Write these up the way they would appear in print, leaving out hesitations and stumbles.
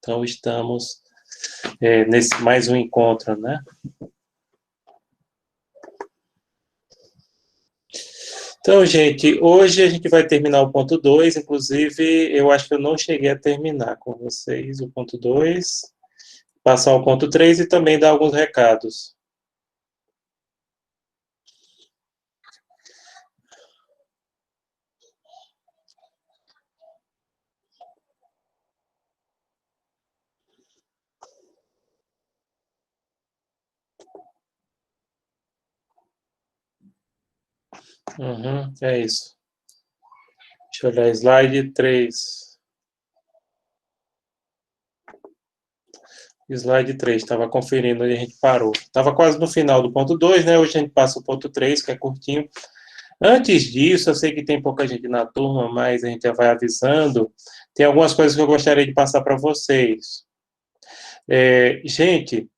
Então, estamos nesse mais um encontro, né? Então, gente, hoje a gente vai terminar o ponto 2, inclusive, eu acho que eu não cheguei a terminar com vocês o ponto 2, passar o ponto 3 e também dar alguns recados. É isso. Deixa eu olhar slide 3. Slide 3, estava conferindo onde a gente parou. Estava quase no final do ponto 2, né? Hoje a gente passa o ponto 3, que é curtinho. Antes disso, eu sei que tem pouca gente na turma, mas a gente já vai avisando. Tem algumas coisas que eu gostaria de passar para vocês. Gente,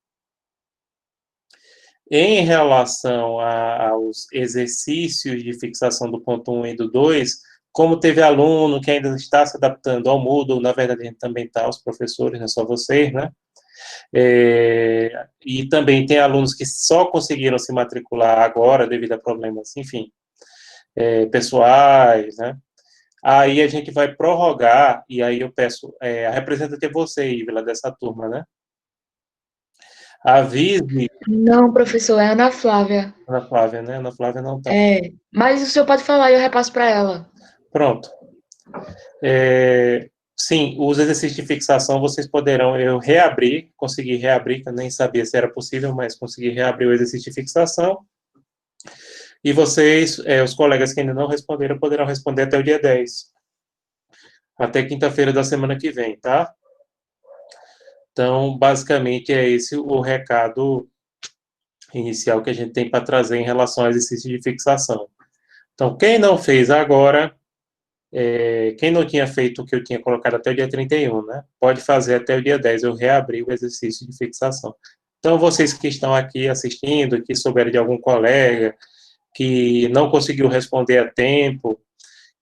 em relação aos exercícios de fixação do ponto 1 e do 2, como teve aluno que ainda está se adaptando ao Moodle, na verdade a gente também está, os professores, não é só vocês, né? E também tem alunos que só conseguiram se matricular agora devido a problemas, enfim, pessoais, né? Aí a gente vai prorrogar, e aí eu peço, a representante é você, Ívila, dessa turma, né? Avise. Não, professor, é Ana Flávia. Ana Flávia, né? Ana Flávia não está. Mas o senhor pode falar e eu repasso para ela. Pronto. Sim, os exercícios de fixação vocês poderão, eu reabrir, consegui reabrir, que eu nem sabia se era possível, mas consegui reabrir o exercício de fixação. E vocês, os colegas que ainda não responderam, poderão responder até o dia 10. Até quinta-feira da semana que vem, tá? Então, basicamente, é esse o recado inicial que a gente tem para trazer em relação ao exercício de fixação. Então, quem não fez agora, quem não tinha feito o que eu tinha colocado até o dia 31, né? Pode fazer até o dia 10, eu reabri o exercício de fixação. Então, vocês que estão aqui assistindo, que souberam de algum colega que não conseguiu responder a tempo,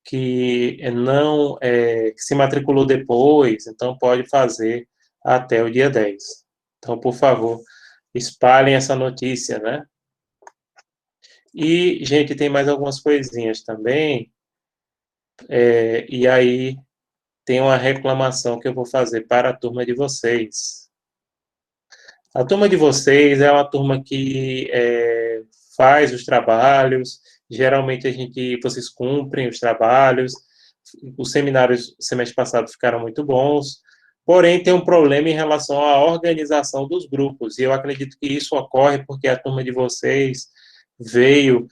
que não que se matriculou depois, então pode fazer até o dia 10. Então, por favor, espalhem essa notícia, né? E, gente, tem mais algumas coisinhas também, e aí tem uma reclamação que eu vou fazer para a turma de vocês. A turma de vocês é uma turma que faz os trabalhos, geralmente vocês cumprem os trabalhos, os seminários semestre passado ficaram muito bons, porém tem um problema em relação à organização dos grupos, e eu acredito que isso ocorre porque a turma de vocês veio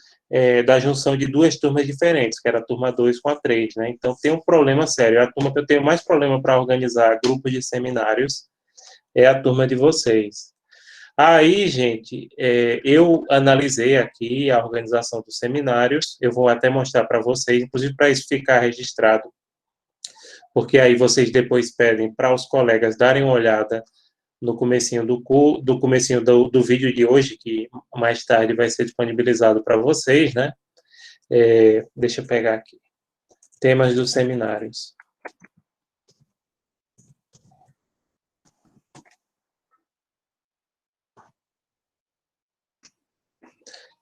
da junção de duas turmas diferentes, que era a turma 2 com a 3, né? Então tem um problema sério. A turma que eu tenho mais problema para organizar grupos de seminários é a turma de vocês. Aí, gente, eu analisei aqui a organização dos seminários, eu vou até mostrar para vocês, inclusive para isso ficar registrado, porque aí vocês depois pedem para os colegas darem uma olhada no comecinho do vídeo de hoje, que mais tarde vai ser disponibilizado para vocês, né? Deixa eu pegar aqui. Temas dos seminários.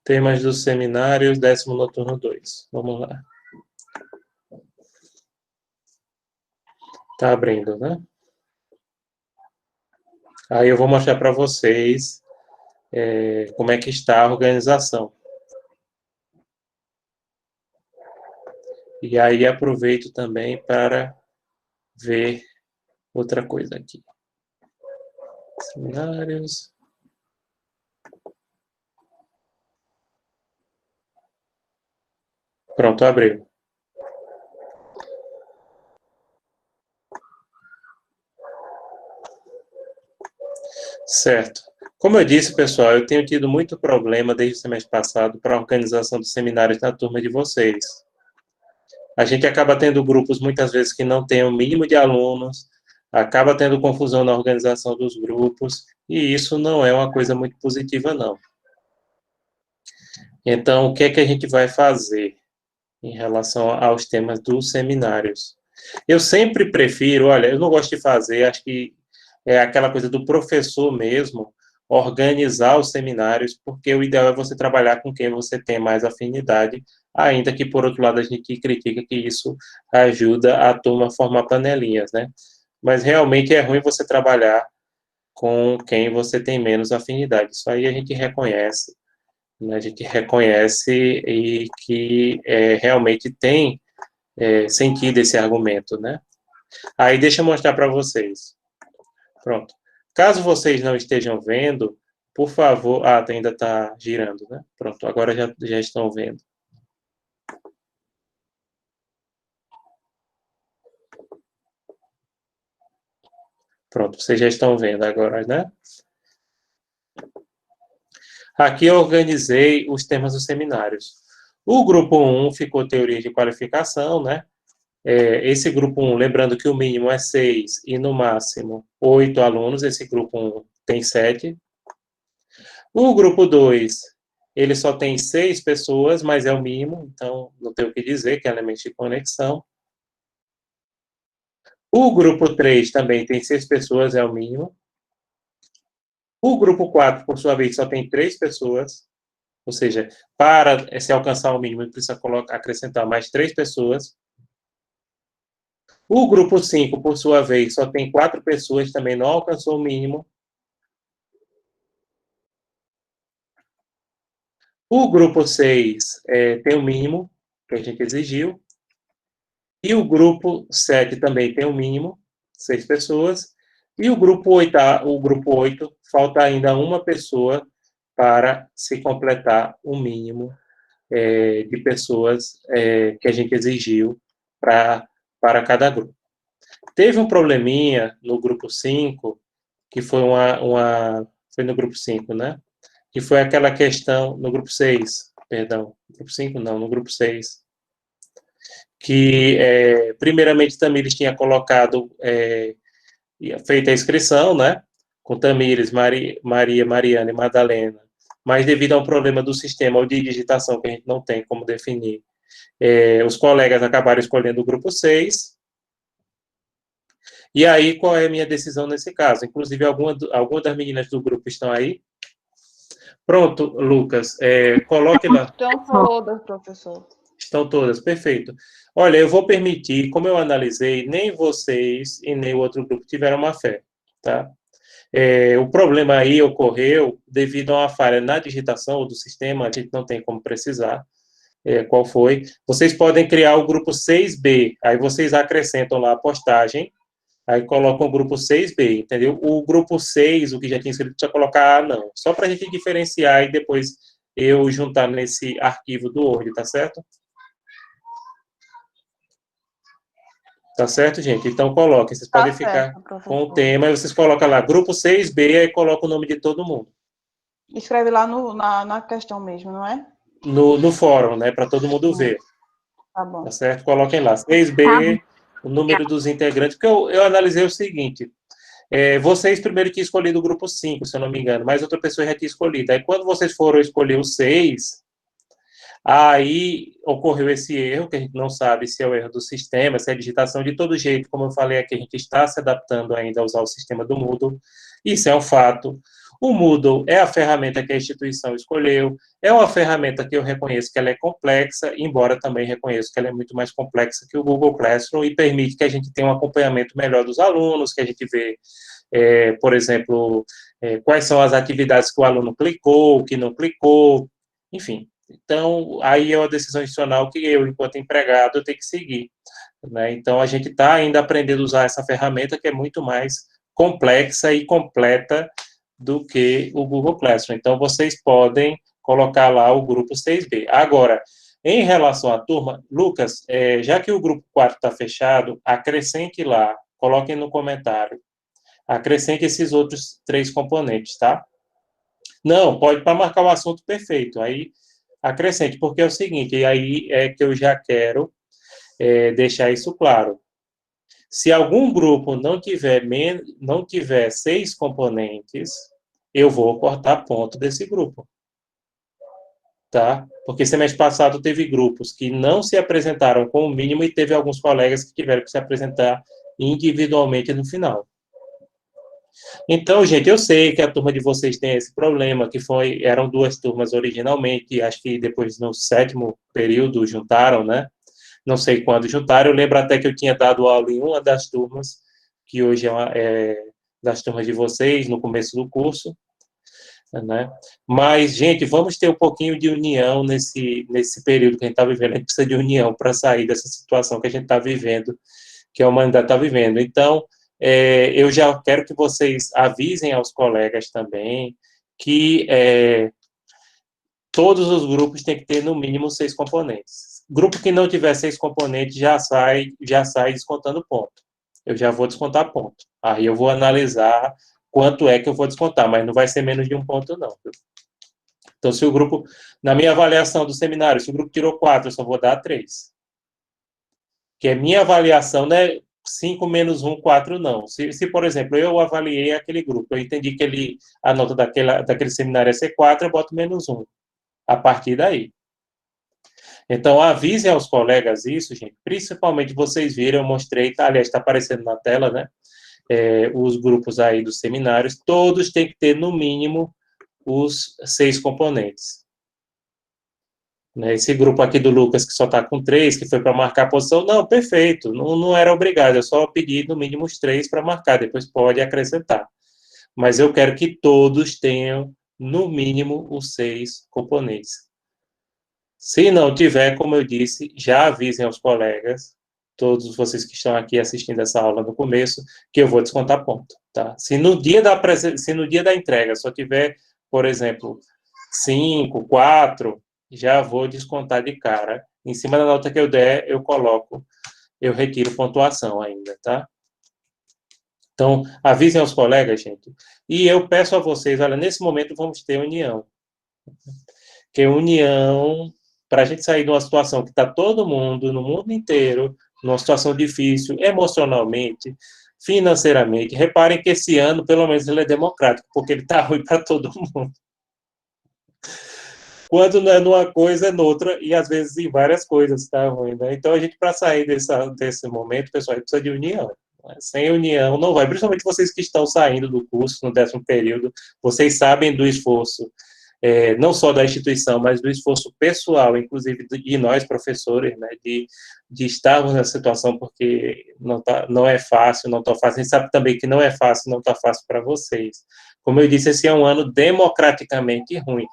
Temas dos seminários, 10º noturno 2. Vamos lá. Está abrindo, né? Aí eu vou mostrar para vocês como é que está a organização. E aí aproveito também para ver outra coisa aqui. Seminários. Pronto, abriu. Certo. Como eu disse, pessoal, eu tenho tido muito problema desde o semestre passado para a organização dos seminários na turma de vocês. A gente acaba tendo grupos, muitas vezes, que não tem o mínimo de alunos, acaba tendo confusão na organização dos grupos, e isso não é uma coisa muito positiva, não. Então, o que é que a gente vai fazer em relação aos temas dos seminários? Eu sempre prefiro, olha, eu não gosto de fazer, acho que é aquela coisa do professor mesmo, organizar os seminários, porque o ideal é você trabalhar com quem você tem mais afinidade, ainda que, por outro lado, a gente critica que isso ajuda a turma a formar panelinhas, né? Mas realmente é ruim você trabalhar com quem você tem menos afinidade. Isso aí a gente reconhece, né? A gente reconhece e que realmente tem sentido esse argumento, né? Aí deixa eu mostrar para vocês. Pronto. Caso vocês não estejam vendo, por favor... Ah, ainda está girando, né? Pronto, agora já estão vendo. Pronto, vocês já estão vendo agora, né? Aqui eu organizei os temas dos seminários. O grupo 1 ficou teoria de qualificação, né? Esse grupo 1, lembrando que o mínimo é 6 e no máximo 8 alunos, esse grupo 1 tem 7. O grupo 2, ele só tem 6 pessoas, mas é o mínimo, então não tem o que dizer, que é elemento de conexão. O grupo 3 também tem 6 pessoas, é o mínimo. O grupo 4, por sua vez, só tem 3 pessoas, ou seja, para se alcançar o mínimo, precisa acrescentar mais 3 pessoas. O grupo 5, por sua vez, só tem 4 pessoas, também não alcançou o mínimo. O grupo 6 tem o mínimo que a gente exigiu. E o grupo 7 também tem o mínimo, 6 pessoas. E o grupo 8, falta ainda uma pessoa para se completar o mínimo de pessoas que a gente exigiu para cada grupo. Teve um probleminha no grupo 5, que foi foi no grupo 5, né? Que foi aquela questão, no grupo 6, perdão, grupo 5 não, no grupo 6, que, primeiramente, Tamires tinha colocado, feito a inscrição, né, com Tamires, Maria, Mariana e Madalena, mas devido a um problema do sistema ou de digitação que a gente não tem como definir, os colegas acabaram escolhendo o grupo 6, e aí qual é a minha decisão nesse caso? Inclusive, alguma das meninas do grupo estão aí? Pronto, Lucas, coloque lá. Estão todas, professor. Estão todas, perfeito. Olha, eu vou permitir, como eu analisei, nem vocês e nem o outro grupo tiveram má fé, tá? O problema aí ocorreu devido a uma falha na digitação do sistema, a gente não tem como precisar qual foi. Vocês podem criar o grupo 6B, aí vocês acrescentam lá a postagem, aí colocam o grupo 6B, entendeu? O grupo 6, o que já tinha escrito, precisa colocar A, não. Só para a gente diferenciar e depois eu juntar nesse arquivo do Word, tá certo? Tá certo, gente? Então, coloquem. Vocês podem ficar com o tema, e vocês colocam lá, grupo 6B, aí coloca o nome de todo mundo. Escreve lá na questão mesmo, não é? No fórum, né? Para todo mundo ver. Tá bom. Tá certo? Coloquem lá. 6B, o número dos integrantes. Porque eu analisei o seguinte. Vocês primeiro tinham escolhido o grupo 5, se eu não me engano, mas outra pessoa já tinha escolhido. Aí, quando vocês foram escolher o 6... Aí ocorreu esse erro, que a gente não sabe se é o erro do sistema, se é a digitação. De todo jeito, como eu falei aqui, a gente está se adaptando ainda a usar o sistema do Moodle. Isso é um fato. O Moodle é a ferramenta que a instituição escolheu, é uma ferramenta que eu reconheço que ela é complexa, embora também reconheço que ela é muito mais complexa que o Google Classroom e permite que a gente tenha um acompanhamento melhor dos alunos, que a gente vê, por exemplo, quais são as atividades que o aluno clicou, que não clicou, enfim. Então, aí é uma decisão institucional que eu, enquanto empregado, eu tenho que seguir, né? Então, a gente está ainda aprendendo a usar essa ferramenta que é muito mais complexa e completa do que o Google Classroom. Então, vocês podem colocar lá o grupo 6B. Agora, em relação à turma, Lucas, já que o grupo 4 está fechado, acrescente lá, coloquem no comentário, acrescente esses outros 3 componentes, tá? Não, pode para marcar o assunto perfeito, aí acrescente, porque é o seguinte, e aí é que eu já quero deixar isso claro. Se algum grupo não tiver 6 componentes, eu vou cortar ponto desse grupo. Tá? Porque semestre passado teve grupos que não se apresentaram com o mínimo e teve alguns colegas que tiveram que se apresentar individualmente no final. Então, gente, eu sei que a turma de vocês tem esse problema, eram duas turmas originalmente, acho que depois no 7º período juntaram, né? Não sei quando juntaram, eu lembro até que eu tinha dado aula em uma das turmas, que hoje é das turmas de vocês, no começo do curso, né? Mas, gente, vamos ter um pouquinho de união nesse período que a gente está vivendo. A gente precisa de união para sair dessa situação que a gente está vivendo, que a humanidade está vivendo. Então, eu já quero que vocês avisem aos colegas também que todos os grupos têm que ter, no mínimo, 6 componentes. Grupo que não tiver 6 componentes já sai descontando ponto. Eu já vou descontar ponto. Aí eu vou analisar quanto é que eu vou descontar, mas não vai ser menos de 1 ponto, não. Então, se o grupo, na minha avaliação do seminário, se o grupo tirou 4, eu só vou dar 3. Que é minha avaliação, né? 5 menos 1, 4 não. Se, por exemplo, eu avaliei aquele grupo, eu entendi que a nota daquele seminário é C4, eu boto menos 1. A partir daí. Então, avisem aos colegas isso, gente. Principalmente vocês viram, eu mostrei, aliás, está aparecendo na tela, né? Os grupos aí dos seminários, todos têm que ter, no mínimo, os 6 componentes. Esse grupo aqui do Lucas, que só está com 3, que foi para marcar a posição, não, perfeito, não era obrigado, eu só pedi, no mínimo, os 3 para marcar, depois pode acrescentar. Mas eu quero que todos tenham, no mínimo, os 6 componentes. Se não tiver, como eu disse, já avisem aos colegas, todos vocês que estão aqui assistindo essa aula no começo, que eu vou descontar ponto, tá? Se no dia da entrega só tiver, por exemplo, 5, 4, já vou descontar de cara. Em cima da nota que eu der, eu retiro pontuação ainda, tá? Então, avisem aos colegas, gente. E eu peço a vocês, olha, nesse momento vamos ter união. Que união, para a gente sair de uma situação que está todo mundo, no mundo inteiro, numa situação difícil, emocionalmente, financeiramente. Reparem que esse ano, pelo menos, ele é democrático, porque ele está ruim para todo mundo. Quando não é numa coisa, é noutra, e às vezes em várias coisas está ruim, né? Então, a gente, para sair desse momento, pessoal, a gente precisa de união. Né? Sem união, não vai. Principalmente vocês que estão saindo do curso no 10º período, vocês sabem do esforço, não só da instituição, mas do esforço pessoal, inclusive de nós, professores, né? De estarmos nessa situação, porque não é fácil, não está fácil. A gente sabe também que não é fácil, não está fácil para vocês. Como eu disse, esse é um ano democraticamente ruim.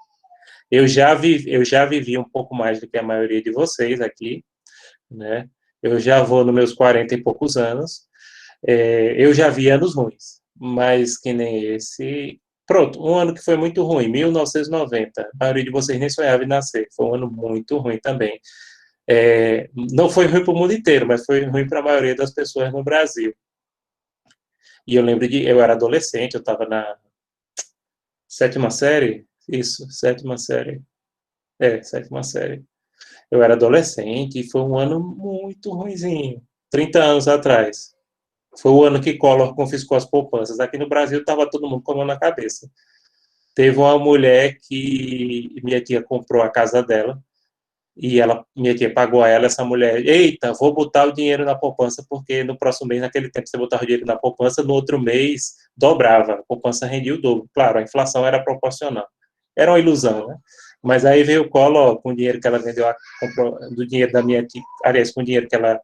Eu já vivi um pouco mais do que a maioria de vocês aqui, né? Eu já vou nos meus 40 e poucos anos. Eu já vi anos ruins, mas que nem esse. Pronto, um ano que foi muito ruim, 1990. A maioria de vocês nem sonhava em nascer. Foi um ano muito ruim também. Não foi ruim para o mundo inteiro, mas foi ruim para a maioria das pessoas no Brasil. E eu lembro eu era adolescente, eu estava na 7ª série. Isso, 7ª série. 7ª série. Eu era adolescente e foi um ano muito ruinzinho. 30 anos atrás. Foi o ano que Collor confiscou as poupanças. Aqui no Brasil estava todo mundo com a mão na cabeça. Teve uma mulher que minha tia comprou a casa dela e minha tia pagou a ela, essa mulher, eita, vou botar o dinheiro na poupança, porque no próximo mês, naquele tempo, você botava o dinheiro na poupança, no outro mês dobrava, a poupança rendia o dobro. Claro, a inflação era proporcional. Era uma ilusão, né? Mas aí veio o Collor, com o dinheiro que ela vendeu, comprou, do dinheiro da minha tia, aliás, com o dinheiro que ela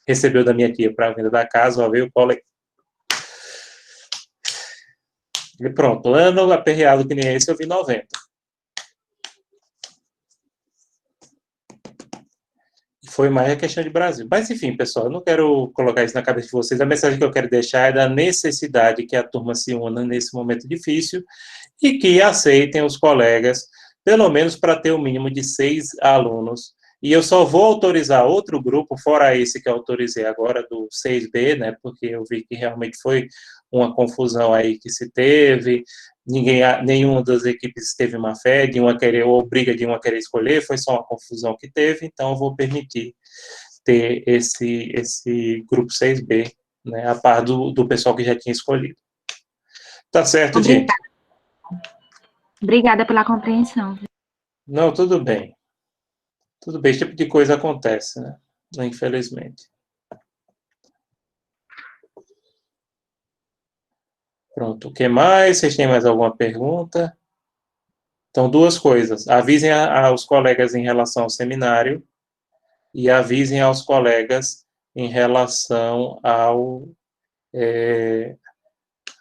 recebeu da minha tia para a venda da casa, ó, veio o Collor e pronto, ano aperreado que nem esse, eu vi 90. Foi mais a questão de Brasil. Mas, enfim, pessoal, eu não quero colocar isso na cabeça de vocês. A mensagem que eu quero deixar é da necessidade que a turma se una nesse momento difícil e que aceitem os colegas, pelo menos para ter o mínimo de 6 alunos. E eu só vou autorizar outro grupo, fora esse que eu autorizei agora, do 6B, né, porque eu vi que realmente foi uma confusão aí que se teve, nenhuma das equipes teve uma fé, de uma querer, ou briga de uma querer escolher, foi só uma confusão que teve, então eu vou permitir ter esse grupo 6B, né, a par do pessoal que já tinha escolhido. Tá certo, gente? Obrigada pela compreensão. Não, tudo bem. Tudo bem, esse tipo de coisa acontece, né? Infelizmente. Pronto, o que mais? Vocês têm mais alguma pergunta? Então, duas coisas. Avisem aos colegas em relação ao seminário e avisem aos colegas em relação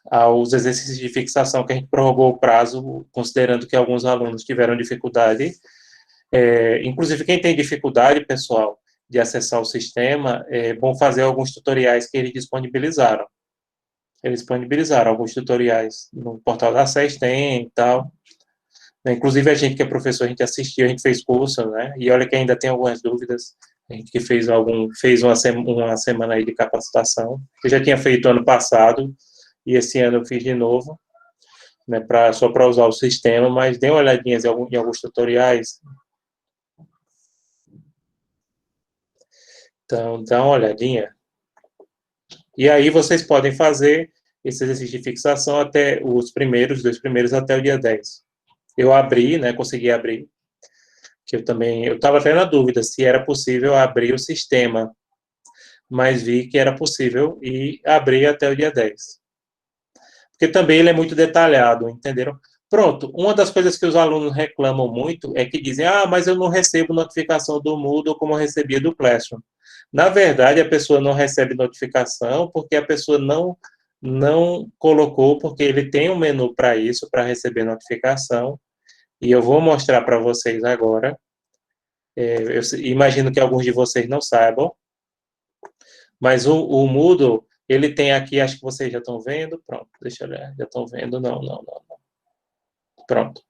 aos exercícios de fixação, que a gente prorrogou o prazo, considerando que alguns alunos tiveram dificuldade. Inclusive, quem tem dificuldade, pessoal, de acessar o sistema, é bom fazer alguns tutoriais que eles disponibilizaram. Eles disponibilizaram alguns tutoriais no portal da SES, tem e tal. Inclusive, a gente que é professor, a gente assistiu, a gente fez curso, né? E olha que ainda tem algumas dúvidas. A gente que fez uma semana aí de capacitação. Eu já tinha feito ano passado, e esse ano eu fiz de novo, né? Só para usar o sistema, mas dê uma olhadinha em alguns tutoriais. Então, dá uma olhadinha. E aí vocês podem fazer esse exercício de fixação até os dois primeiros até o dia 10. Eu abri, né, consegui abrir, que eu estava até na dúvida se era possível abrir o sistema, mas vi que era possível e abri até o dia 10. Porque também ele é muito detalhado, entenderam? Pronto, uma das coisas que os alunos reclamam muito é que dizem, mas eu não recebo notificação do Moodle como eu recebia do Classroom. Na verdade, a pessoa não recebe notificação porque a pessoa não colocou, porque ele tem um menu para isso, para receber notificação, e eu vou mostrar para vocês agora. Eu imagino que alguns de vocês não saibam, mas o Moodle, ele tem aqui, acho que vocês já estão vendo, pronto, deixa eu ver, já estão vendo, não. Pronto.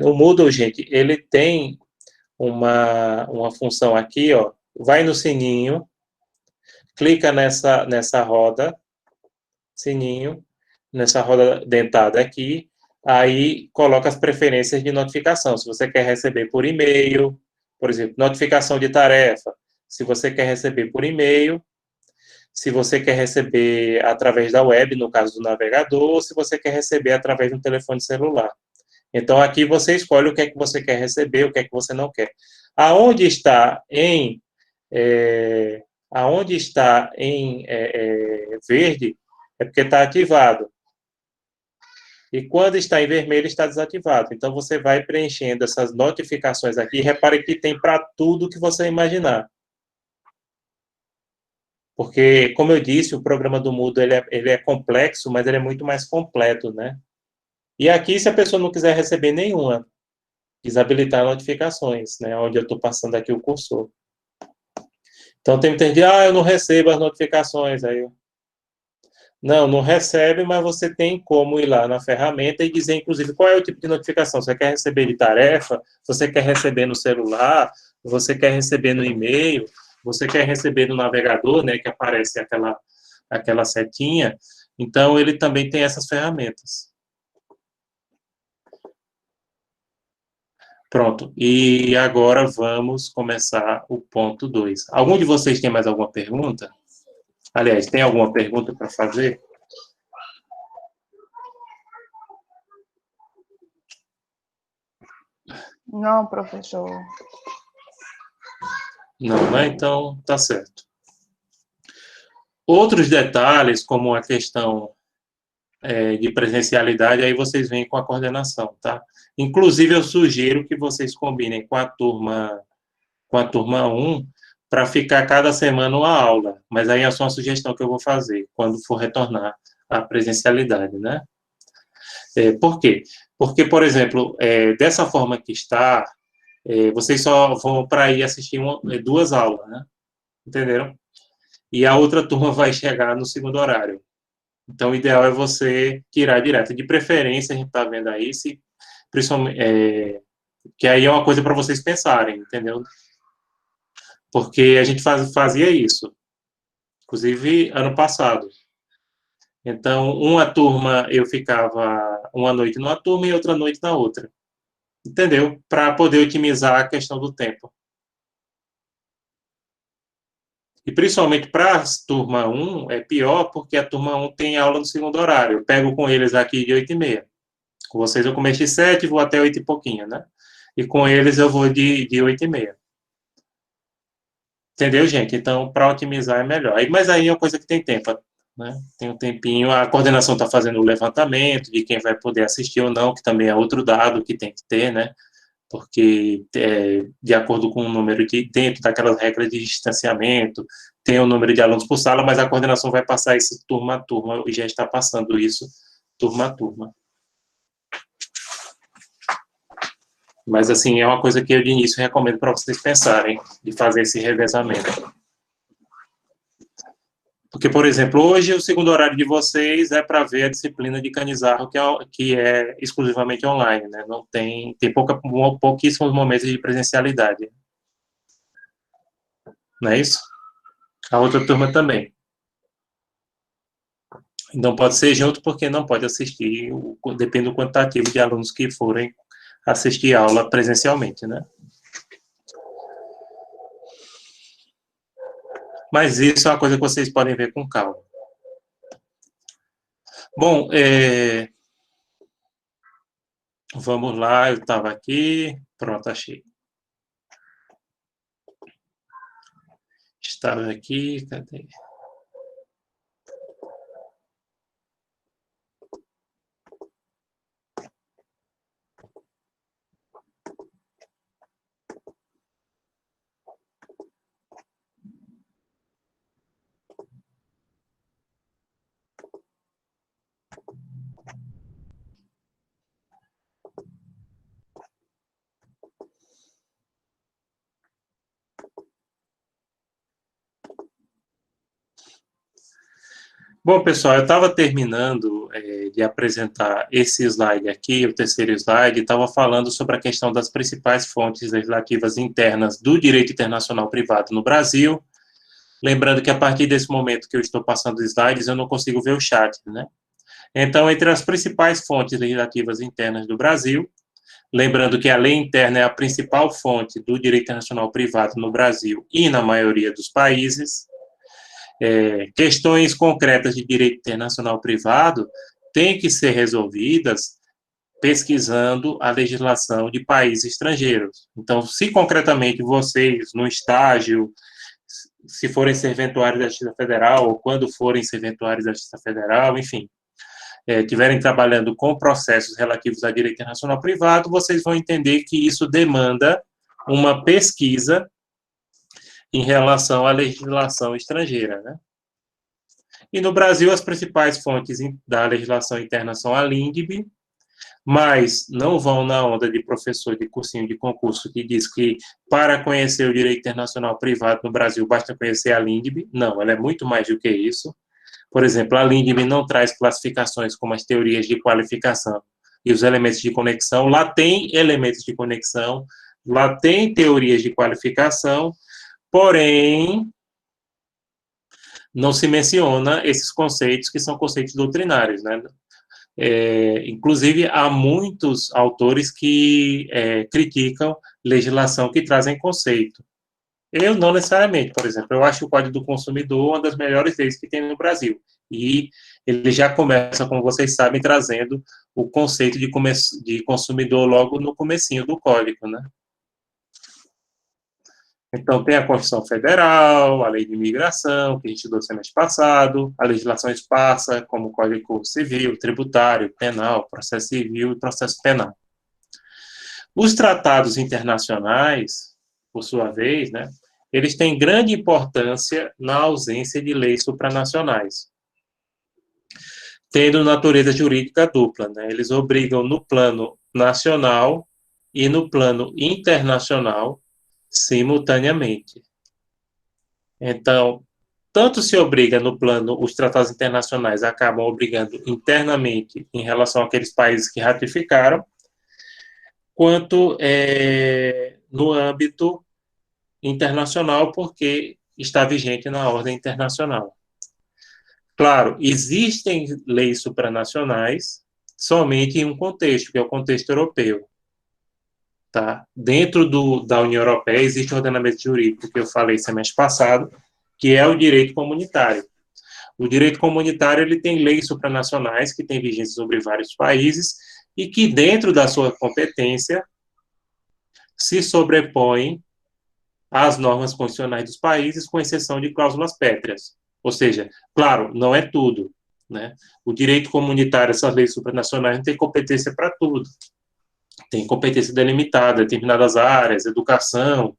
O Moodle, gente, ele tem uma função aqui, ó, vai no sininho, clica nessa roda, sininho, nessa roda dentada aqui, aí coloca as preferências de notificação, se você quer receber por e-mail, por exemplo, notificação de tarefa, se você quer receber por e-mail, se você quer receber através da web, no caso do navegador, ou se você quer receber através do telefone celular. Então, aqui você escolhe o que é que você quer receber, o que é que você não quer. Aonde está em verde, é porque está ativado. E quando está em vermelho, está desativado. Então, você vai preenchendo essas notificações aqui. Repare que tem para tudo que você imaginar. Porque, como eu disse, o programa do Moodle ele é complexo, mas ele é muito mais completo, né? E aqui, se a pessoa não quiser receber nenhuma, desabilitar notificações, né? Onde eu estou passando aqui o cursor. Então, tem muita gente, eu não recebo as notificações. Aí não recebe, mas você tem como ir lá na ferramenta e dizer, inclusive, qual é o tipo de notificação. Você quer receber de tarefa? Você quer receber no celular? Você quer receber no e-mail? Você quer receber no navegador, né, que aparece aquela setinha? Então, ele também tem essas ferramentas. Pronto. E agora vamos começar o ponto 2. Algum de vocês tem mais alguma pergunta? Aliás, tem alguma pergunta para fazer? Não, professor. Não, né? Então, tá certo. Outros detalhes, como a questão de presencialidade, aí vocês vêm com a coordenação, tá? Inclusive, eu sugiro que vocês combinem com a turma 1 para ficar cada semana uma aula, mas aí é só uma sugestão que eu vou fazer quando for retornar à presencialidade, né? Por quê? Porque, por exemplo, dessa forma que está, vocês só vão para ir assistir duas aulas, né? Entenderam? E a outra turma vai chegar no segundo horário. Então, o ideal é você tirar direto. De preferência, a gente está vendo aí, principalmente, que aí é uma coisa para vocês pensarem, entendeu? Porque a gente fazia isso, inclusive ano passado. Então, uma turma eu ficava uma noite numa turma e outra noite na outra. Entendeu? Para poder otimizar a questão do tempo. E principalmente para a turma 1 é pior porque a turma 1 tem aula no segundo horário. Eu pego com eles aqui de 8h30. Com vocês eu começo de 7 e vou até 8 e pouquinho, né? E com eles eu vou de 8h30. Entendeu, gente? Então, para otimizar é melhor. Mas aí é uma coisa que tem tempo. né? Tem um tempinho, a coordenação está fazendo o levantamento de quem vai poder assistir ou não, que também é outro dado que tem que ter, né? Porque de acordo com o número dentro daquelas regras de distanciamento, tem o número de alunos por sala, mas a coordenação vai passar isso turma a turma, e já está passando isso turma a turma. Mas, assim, é uma coisa que eu, de início, recomendo para vocês pensarem, de fazer esse revezamento. Porque, por exemplo, hoje o segundo horário de vocês é para ver a disciplina de Canizarro, que é exclusivamente online, né? Não tem pouquíssimos momentos de presencialidade. Não é isso? A outra turma também. Não pode ser junto porque não pode assistir, depende do quantitativo de alunos que forem assistir a aula presencialmente, né? Mas isso é uma coisa que vocês podem ver com calma. Bom, vamos lá, eu estava aqui, pronto, achei. Estava aqui, cadê? Bom, pessoal, eu estava terminando de apresentar esse slide aqui, o terceiro slide, estava falando sobre a questão das principais fontes legislativas internas do direito internacional privado no Brasil. Lembrando que a partir desse momento que eu estou passando os slides, eu não consigo ver o chat, né? Então, entre as principais fontes legislativas internas do Brasil, lembrando que a lei interna é a principal fonte do direito internacional privado no Brasil e na maioria dos países, questões concretas de direito internacional privado têm que ser resolvidas pesquisando a legislação de países estrangeiros. Então, se concretamente vocês, no estágio, se forem serventuários da Justiça Federal, ou quando forem serventuários da Justiça Federal, enfim, estiverem trabalhando com processos relativos a direito internacional privado, vocês vão entender que isso demanda uma pesquisa em relação à legislação estrangeira, né? E no Brasil, as principais fontes da legislação interna são a LINDB, mas não vão na onda de professor de cursinho de concurso que diz que para conhecer o direito internacional privado no Brasil basta conhecer a LINDB. Não, ela é muito mais do que isso. Por exemplo, a LINDB não traz classificações como as teorias de qualificação e os elementos de conexão. Lá tem elementos de conexão, lá tem teorias de qualificação, porém, não se menciona esses conceitos que são conceitos doutrinários, né? Inclusive, há muitos autores que criticam legislação que trazem conceito. Eu não necessariamente, por exemplo, eu acho o Código do Consumidor uma das melhores leis que tem no Brasil. E ele já começa, como vocês sabem, trazendo o conceito de consumidor logo no comecinho do código, né? Então, tem a Constituição Federal, a Lei de Imigração, que a gente estudou semestre passado, a legislação esparsa, como o Código Civil, Tributário, Penal, Processo Civil e Processo Penal. Os tratados internacionais, por sua vez, né, eles têm grande importância na ausência de leis supranacionais, tendo natureza jurídica dupla, né? Eles obrigam no plano nacional e no plano internacional simultaneamente. Então, tanto se obriga no plano, os tratados internacionais acabam obrigando internamente em relação àqueles países que ratificaram, quanto no âmbito internacional, porque está vigente na ordem internacional. Claro, existem leis supranacionais somente em um contexto, que é o contexto europeu. Tá? Dentro da União Europeia existe um ordenamento jurídico que eu falei semestre passado, que é o direito comunitário. O direito comunitário ele tem leis supranacionais que têm vigência sobre vários países e que, dentro da sua competência, se sobrepõem às normas constitucionais dos países, com exceção de cláusulas pétreas. Ou seja, claro, não é tudo, né? O direito comunitário, essas leis supranacionais, não tem competência para tudo. Tem competência delimitada, determinadas áreas, educação,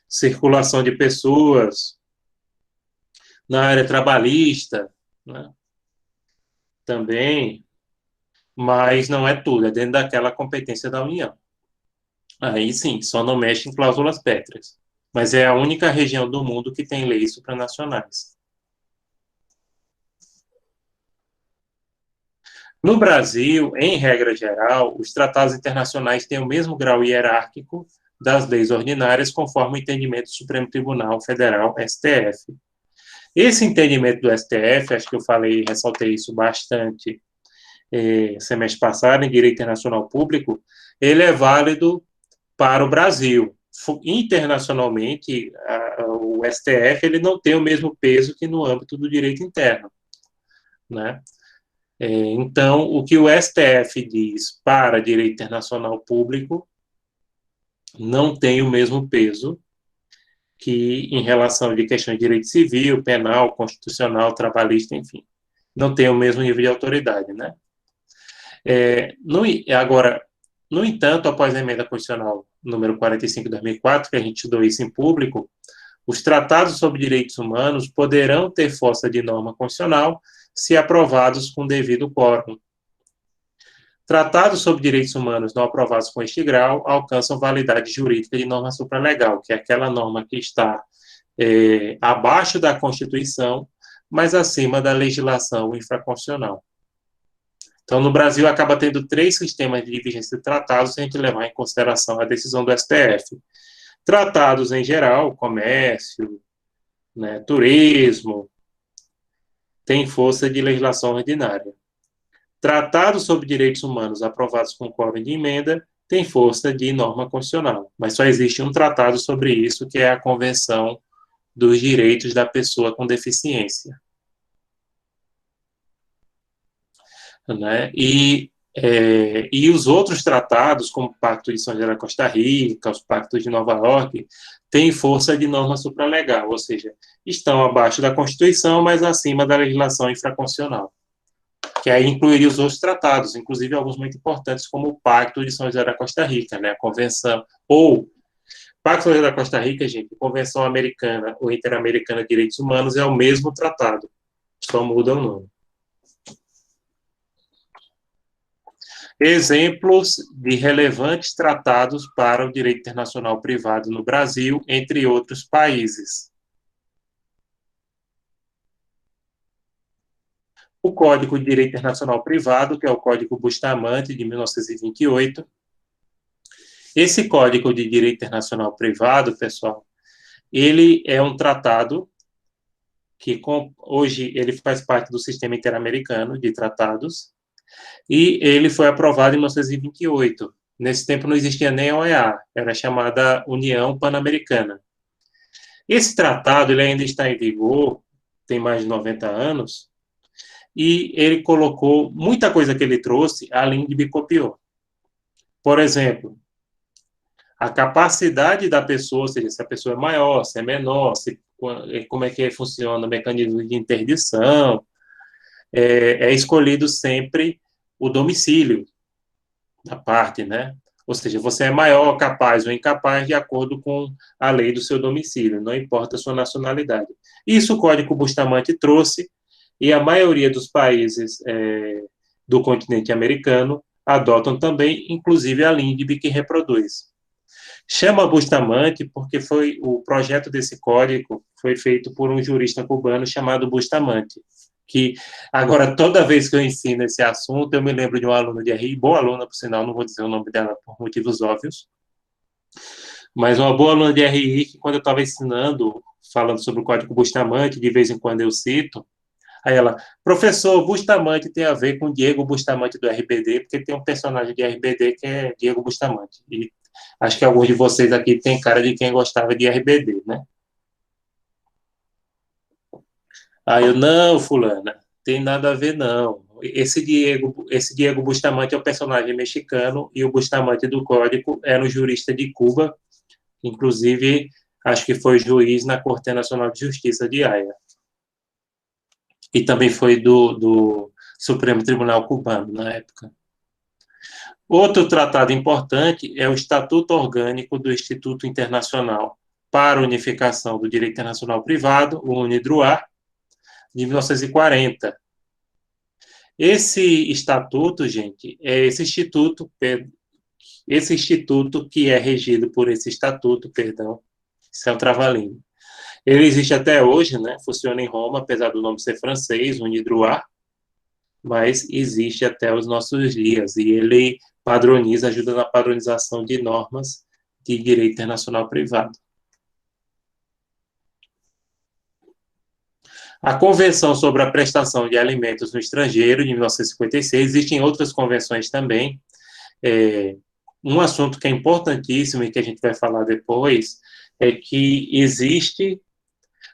circulação de pessoas, na área trabalhista, né? Também, mas não é tudo, é dentro daquela competência da União. Aí sim, só não mexe em cláusulas pétreas. Mas é a única região do mundo que tem leis supranacionais. No Brasil, em regra geral, os tratados internacionais têm o mesmo grau hierárquico das leis ordinárias, conforme o entendimento do Supremo Tribunal Federal, STF. Esse entendimento do STF, acho que eu falei, ressaltei isso bastante semestre passado, em Direito Internacional Público, ele é válido para o Brasil. Internacionalmente, o STF ele não tem o mesmo peso que no âmbito do direito interno, né? Então, o que o STF diz para direito internacional público não tem o mesmo peso que em relação de questões de direito civil, penal, constitucional, trabalhista, enfim. Não tem o mesmo nível de autoridade, né? Agora, no entanto, após a emenda constitucional número 45 de 2004, que a gente estudou isso em público, os tratados sobre direitos humanos poderão ter força de norma constitucional se aprovados com devido quórum. Tratados sobre direitos humanos não aprovados com este grau alcançam validade jurídica de norma supralegal, que é aquela norma que está abaixo da Constituição, mas acima da legislação infraconstitucional. Então, no Brasil, acaba tendo 3 sistemas de vigência de tratados, se a gente levar em consideração a decisão do STF. Tratados em geral, comércio, né, turismo, tem força de legislação ordinária. Tratados sobre direitos humanos aprovados com quórum de emenda tem força de norma constitucional, mas só existe um tratado sobre isso, que é a Convenção dos Direitos da Pessoa com Deficiência. Né? E os outros tratados, como o Pacto de São José da Costa Rica, os Pactos de Nova York, têm força de norma supralegal, ou seja, estão abaixo da Constituição, mas acima da legislação infraconstitucional, que aí incluiria os outros tratados, inclusive alguns muito importantes, como o Pacto de São José da Costa Rica, né? A Convenção, ou Pacto de São José da Costa Rica, gente, Convenção Americana ou Interamericana de Direitos Humanos é o mesmo tratado, só muda o nome. Exemplos de relevantes tratados para o direito internacional privado no Brasil, entre outros países. O Código de Direito Internacional Privado, que é o Código Bustamante, de 1928. Esse Código de Direito Internacional Privado, pessoal, ele é um tratado que hoje ele faz parte do sistema interamericano de tratados, e ele foi aprovado em 1928. Nesse tempo não existia nem a OEA, era chamada União Pan-Americana. Esse tratado ele ainda está em vigor, tem mais de 90 anos, e ele colocou muita coisa que ele trouxe, a Lindbe copiou. Por exemplo, a capacidade da pessoa, ou seja, se a pessoa é maior, se é menor, como é que funciona o mecanismo de interdição, é escolhido sempre o domicílio da parte, né? Ou seja, você é maior, capaz ou incapaz de acordo com a lei do seu domicílio, não importa a sua nacionalidade. Isso o Código Bustamante trouxe, e a maioria dos países do continente americano adotam também, inclusive a Lindbe, que reproduz. Chama Bustamante porque o projeto desse código foi feito por um jurista cubano chamado Bustamante, que agora, toda vez que eu ensino esse assunto, eu me lembro de uma aluna de RI, boa aluna, por sinal, não vou dizer o nome dela por motivos óbvios, mas uma boa aluna de RI, que quando eu estava ensinando, falando sobre o Código Bustamante, de vez em quando eu cito, aí ela, professor, Bustamante tem a ver com Diego Bustamante do RBD, porque tem um personagem de RBD que é Diego Bustamante, e acho que alguns de vocês aqui têm cara de quem gostava de RBD, né? Aí eu, não, fulana, tem nada a ver, não. Esse Diego Bustamante é um personagem mexicano e o Bustamante do Código era um jurista de Cuba, inclusive, acho que foi juiz na Corte Nacional de Justiça de Haia. e também foi do Supremo Tribunal Cubano na época. Outro tratado importante é o Estatuto Orgânico do Instituto Internacional para a Unificação do Direito Internacional Privado, o UNIDROIT, de 1940. Esse estatuto, gente, é esse instituto que é regido por esse estatuto, perdão, isso é um trava-língua. Ele existe até hoje, né? Funciona em Roma, apesar do nome ser francês, UNIDROIT, mas existe até os nossos dias, e ele padroniza, ajuda na padronização de normas de direito internacional privado. A Convenção sobre a Prestação de Alimentos no Estrangeiro, de 1956, existem outras convenções também. Um assunto que é importantíssimo e que a gente vai falar depois é que existe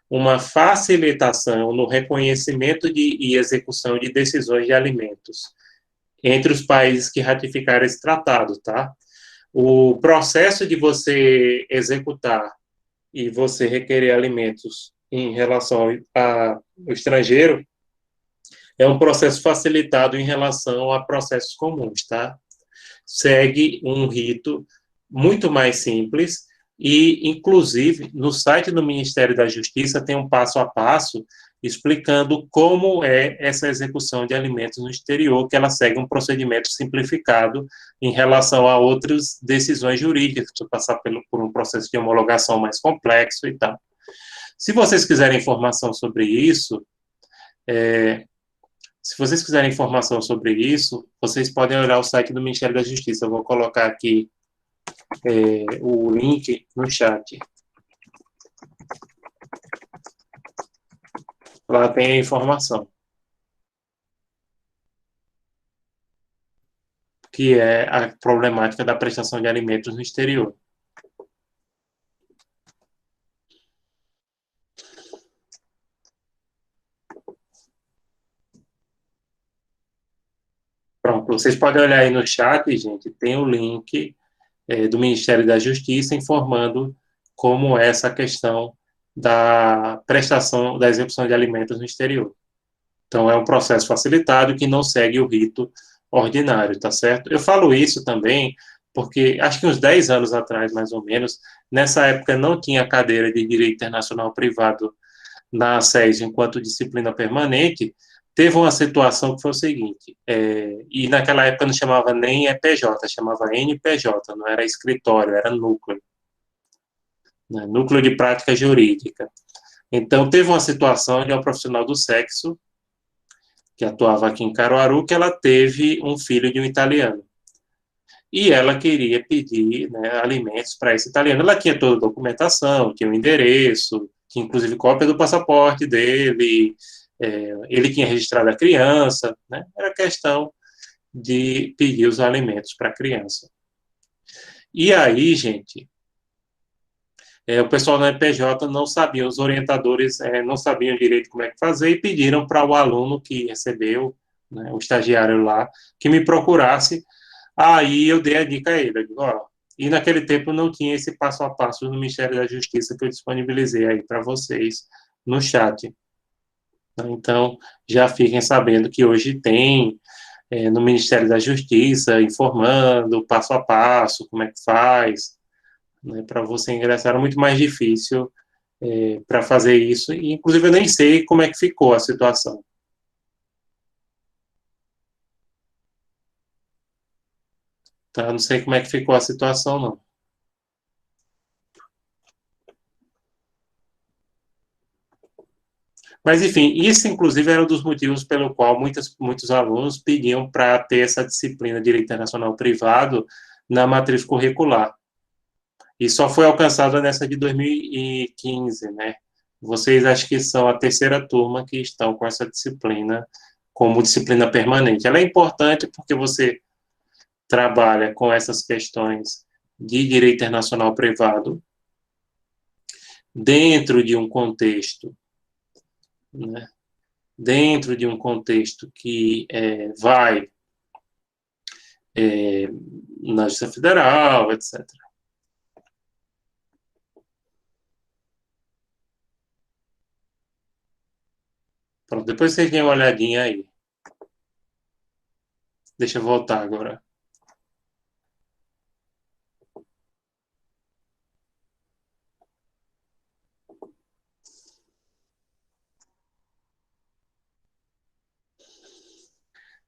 uma facilitação no reconhecimento e execução de decisões de alimentos entre os países que ratificaram esse tratado, tá? O processo de você executar e você requerer alimentos em relação ao estrangeiro é um processo facilitado em relação a processos comuns, tá? Segue um rito muito mais simples e, inclusive, no site do Ministério da Justiça tem um passo a passo explicando como é essa execução de alimentos no exterior, que ela segue um procedimento simplificado em relação a outras decisões jurídicas, que passar por um processo de homologação mais complexo e tal. Se vocês quiserem informação sobre isso, vocês podem olhar o site do Ministério da Justiça. Eu vou colocar aqui o link no chat. Lá tem a informação. Que é a problemática da prestação de alimentos no exterior. Pronto, vocês podem olhar aí no chat, gente, tem o link do Ministério da Justiça informando como é essa questão da prestação, da execução de alimentos no exterior. Então, é um processo facilitado que não segue o rito ordinário, tá certo? Eu falo isso também porque, acho que uns 10 anos atrás, mais ou menos, nessa época não tinha cadeira de Direito Internacional Privado na SES enquanto disciplina permanente, teve uma situação que foi o seguinte, e naquela época não chamava nem EPJ, chamava NPJ, não era escritório, era núcleo, né, núcleo de prática jurídica. Então, teve uma situação de uma profissional do sexo, que atuava aqui em Caruaru, que ela teve um filho de um italiano. E ela queria pedir, né, alimentos para esse italiano. Ela tinha toda a documentação, tinha o endereço, tinha inclusive cópia do passaporte dele, ele tinha registrado a criança, né? Era questão de pedir os alimentos para a criança. E aí, gente, o pessoal da EPJ não sabia, os orientadores não sabiam direito como é que fazer e pediram para o aluno que recebeu, né, o estagiário lá, que me procurasse. Aí eu dei a dica a ele, eu digo, ó, e naquele tempo não tinha esse passo a passo do Ministério da Justiça que eu disponibilizei aí para vocês no chat. Então, já fiquem sabendo que hoje tem no Ministério da Justiça informando passo a passo como é que faz, né, para você ingressar. Era muito mais difícil para fazer isso, e inclusive eu nem sei como é que ficou a situação. Tá? Não sei como é que ficou a situação, não. Mas, enfim, isso, inclusive, era um dos motivos pelo qual muitos alunos pediam para ter essa disciplina de Direito Internacional Privado na matriz curricular. E só foi alcançada nessa de 2015, né? Vocês acho que são a terceira turma que estão com essa disciplina como disciplina permanente. Ela é importante porque você trabalha com essas questões de direito internacional privado dentro de um contexto, né? Dentro de um contexto que vai na Justiça Federal, etc. Pronto, depois vocês deem uma olhadinha aí. Deixa eu voltar agora.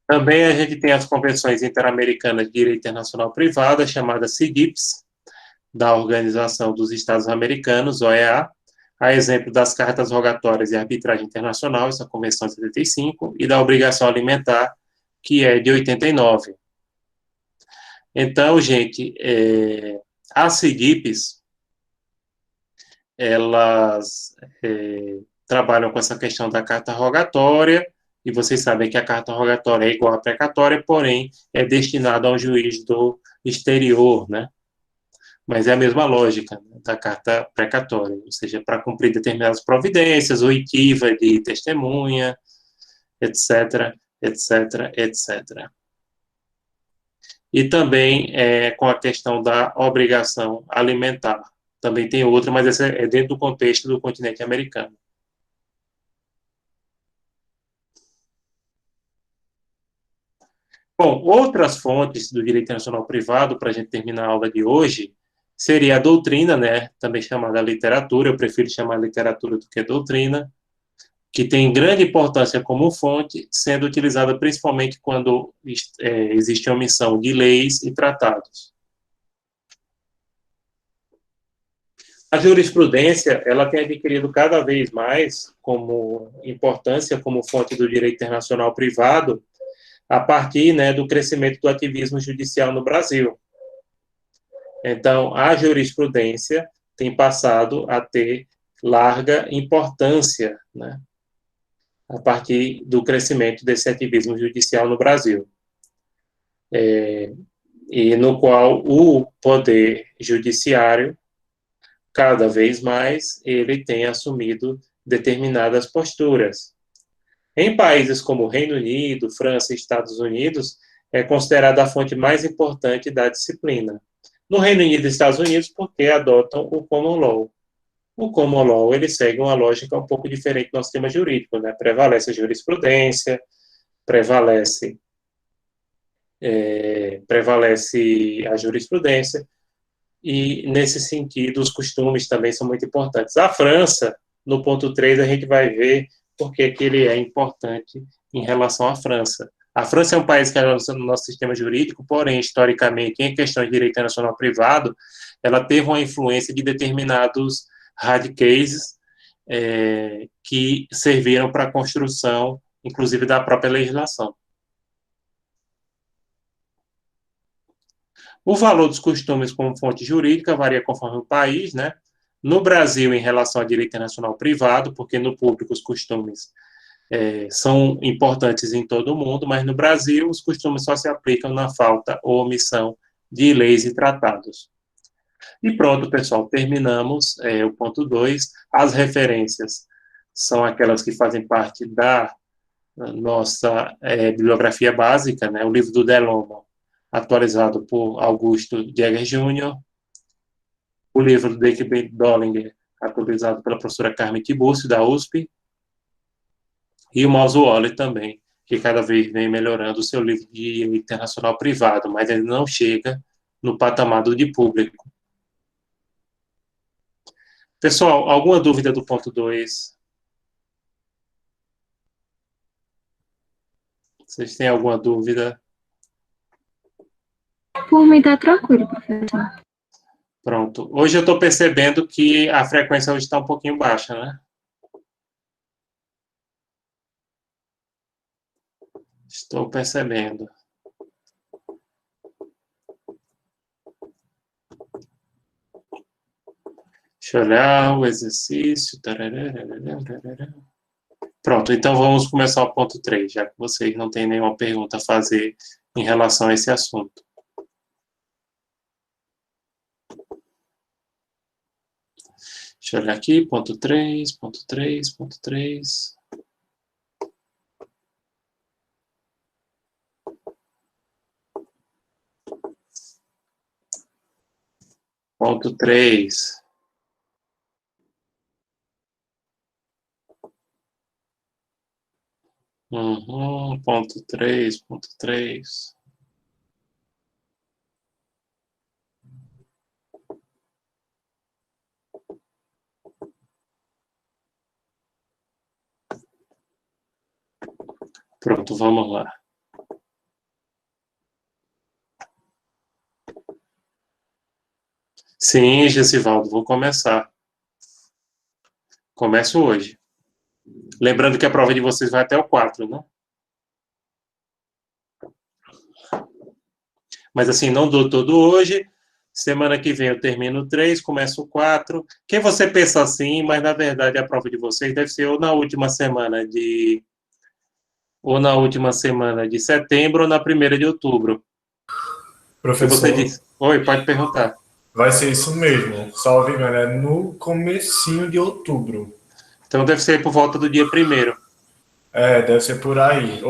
Também a gente tem as convenções interamericanas de direito internacional privado, chamadas CIDIPs, da Organização dos Estados Americanos, OEA, a exemplo das cartas rogatórias e arbitragem internacional, essa convenção de 75, e da obrigação alimentar, que é de 89. Então, gente, as CIDIPs, elas trabalham com essa questão da carta rogatória, e vocês sabem que a carta rogatória é igual à precatória, porém é destinada ao juiz do exterior, né? Mas é a mesma lógica, né, da carta precatória, ou seja, para cumprir determinadas providências, oitiva de testemunha, etc, etc, etc. E também com a questão da obrigação alimentar. Também tem outra, mas essa é dentro do contexto do continente americano. Bom, outras fontes do direito internacional privado, para a gente terminar a aula de hoje, seria a doutrina, né, também chamada literatura, eu prefiro chamar literatura do que doutrina, que tem grande importância como fonte, sendo utilizada principalmente quando existe omissão de leis e tratados. A jurisprudência, ela tem adquirido cada vez mais como importância como fonte do direito internacional privado, a partir, né, do crescimento do ativismo judicial no Brasil. Então, a jurisprudência tem passado a ter larga importância, né, a partir do crescimento desse ativismo judicial no Brasil, e no qual o poder judiciário, cada vez mais, ele tem assumido determinadas posturas. Em países como Reino Unido, França e Estados Unidos, é considerada a fonte mais importante da disciplina. No Reino Unido e Estados Unidos, porque adotam o common law. O common law, ele segue uma lógica um pouco diferente do nosso sistema jurídico, né? Prevalece a jurisprudência, prevalece a jurisprudência, e, nesse sentido, os costumes também são muito importantes. A França, no ponto 3, a gente vai ver por que ele é importante em relação à França. A França é um país que é no nosso sistema jurídico, porém, historicamente, em questões de direito internacional privado, ela teve uma influência de determinados hard cases que serviram para a construção, inclusive, da própria legislação. O valor dos costumes como fonte jurídica varia conforme o país, né? No Brasil, em relação ao direito internacional privado, porque no público os costumes são importantes em todo o mundo, mas no Brasil os costumes só se aplicam na falta ou omissão de leis e tratados. E pronto, pessoal, terminamos o ponto 2. As referências são aquelas que fazem parte da nossa bibliografia básica, né? O livro do Deloma, atualizado por Augusto Jäger Jr., o livro do David Dollinger, atualizado pela professora Carmen Tiburcio, da USP, e o Mouse Waller também, que cada vez vem melhorando o seu livro de internacional privado, mas ele não chega no patamar do de público. Pessoal, alguma dúvida do ponto 2? Vocês têm alguma dúvida? Por mim tá tranquilo, professor. Pronto. Hoje eu estou percebendo que a frequência hoje está um pouquinho baixa, né? Estou percebendo. Deixa eu olhar o exercício. Pronto, então vamos começar o ponto 3, já que vocês não têm nenhuma pergunta a fazer em relação a esse assunto. Deixa eu olhar aqui, ponto 3, ponto 3, ponto 3. Ponto 3. 1.3.3. Pronto, vamos lá. Sim, Gessivaldo, vou começar. Começo hoje. Lembrando que a prova de vocês vai até o 4, né? Mas assim, não dou todo hoje. Semana que vem eu termino o 3, começo o 4. Que você pensa assim, mas na verdade a prova de vocês deve ser ou na última semana de setembro ou na primeira de outubro. O que você Professor, disse? Oi, pode perguntar. vai ser isso mesmo. Salvo engano, é no comecinho de outubro. Então deve ser por volta do dia 1º. É, deve ser por aí.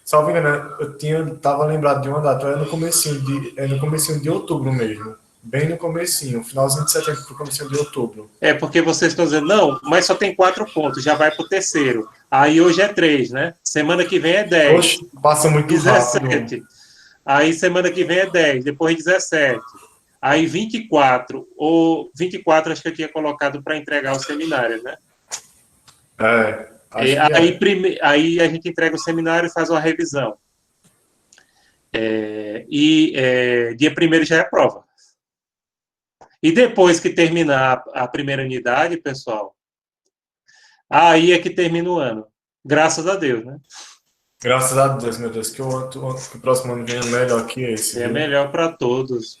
Salvo engano, tava lembrado de uma data, é no comecinho de outubro mesmo. Bem no comecinho, finalzinho de setembro pro comecinho de outubro. É, porque vocês estão dizendo, não, mas só tem 4 pontos, já vai para o terceiro. Aí hoje é 3, né? Semana que vem é 10. Oxe, passa muito 17. rápido. Aí semana que vem é 10, depois 17. Aí 24, ou 24 acho que eu tinha colocado para entregar o seminário, né? Acho que Aí a gente entrega o seminário e faz uma revisão. Dia 1º já é a prova. E depois que terminar a primeira unidade, pessoal, aí é que termina o ano. Graças a Deus, né? Graças a Deus, meu Deus, que o próximo ano venha melhor que esse. É Viu? melhor para todos,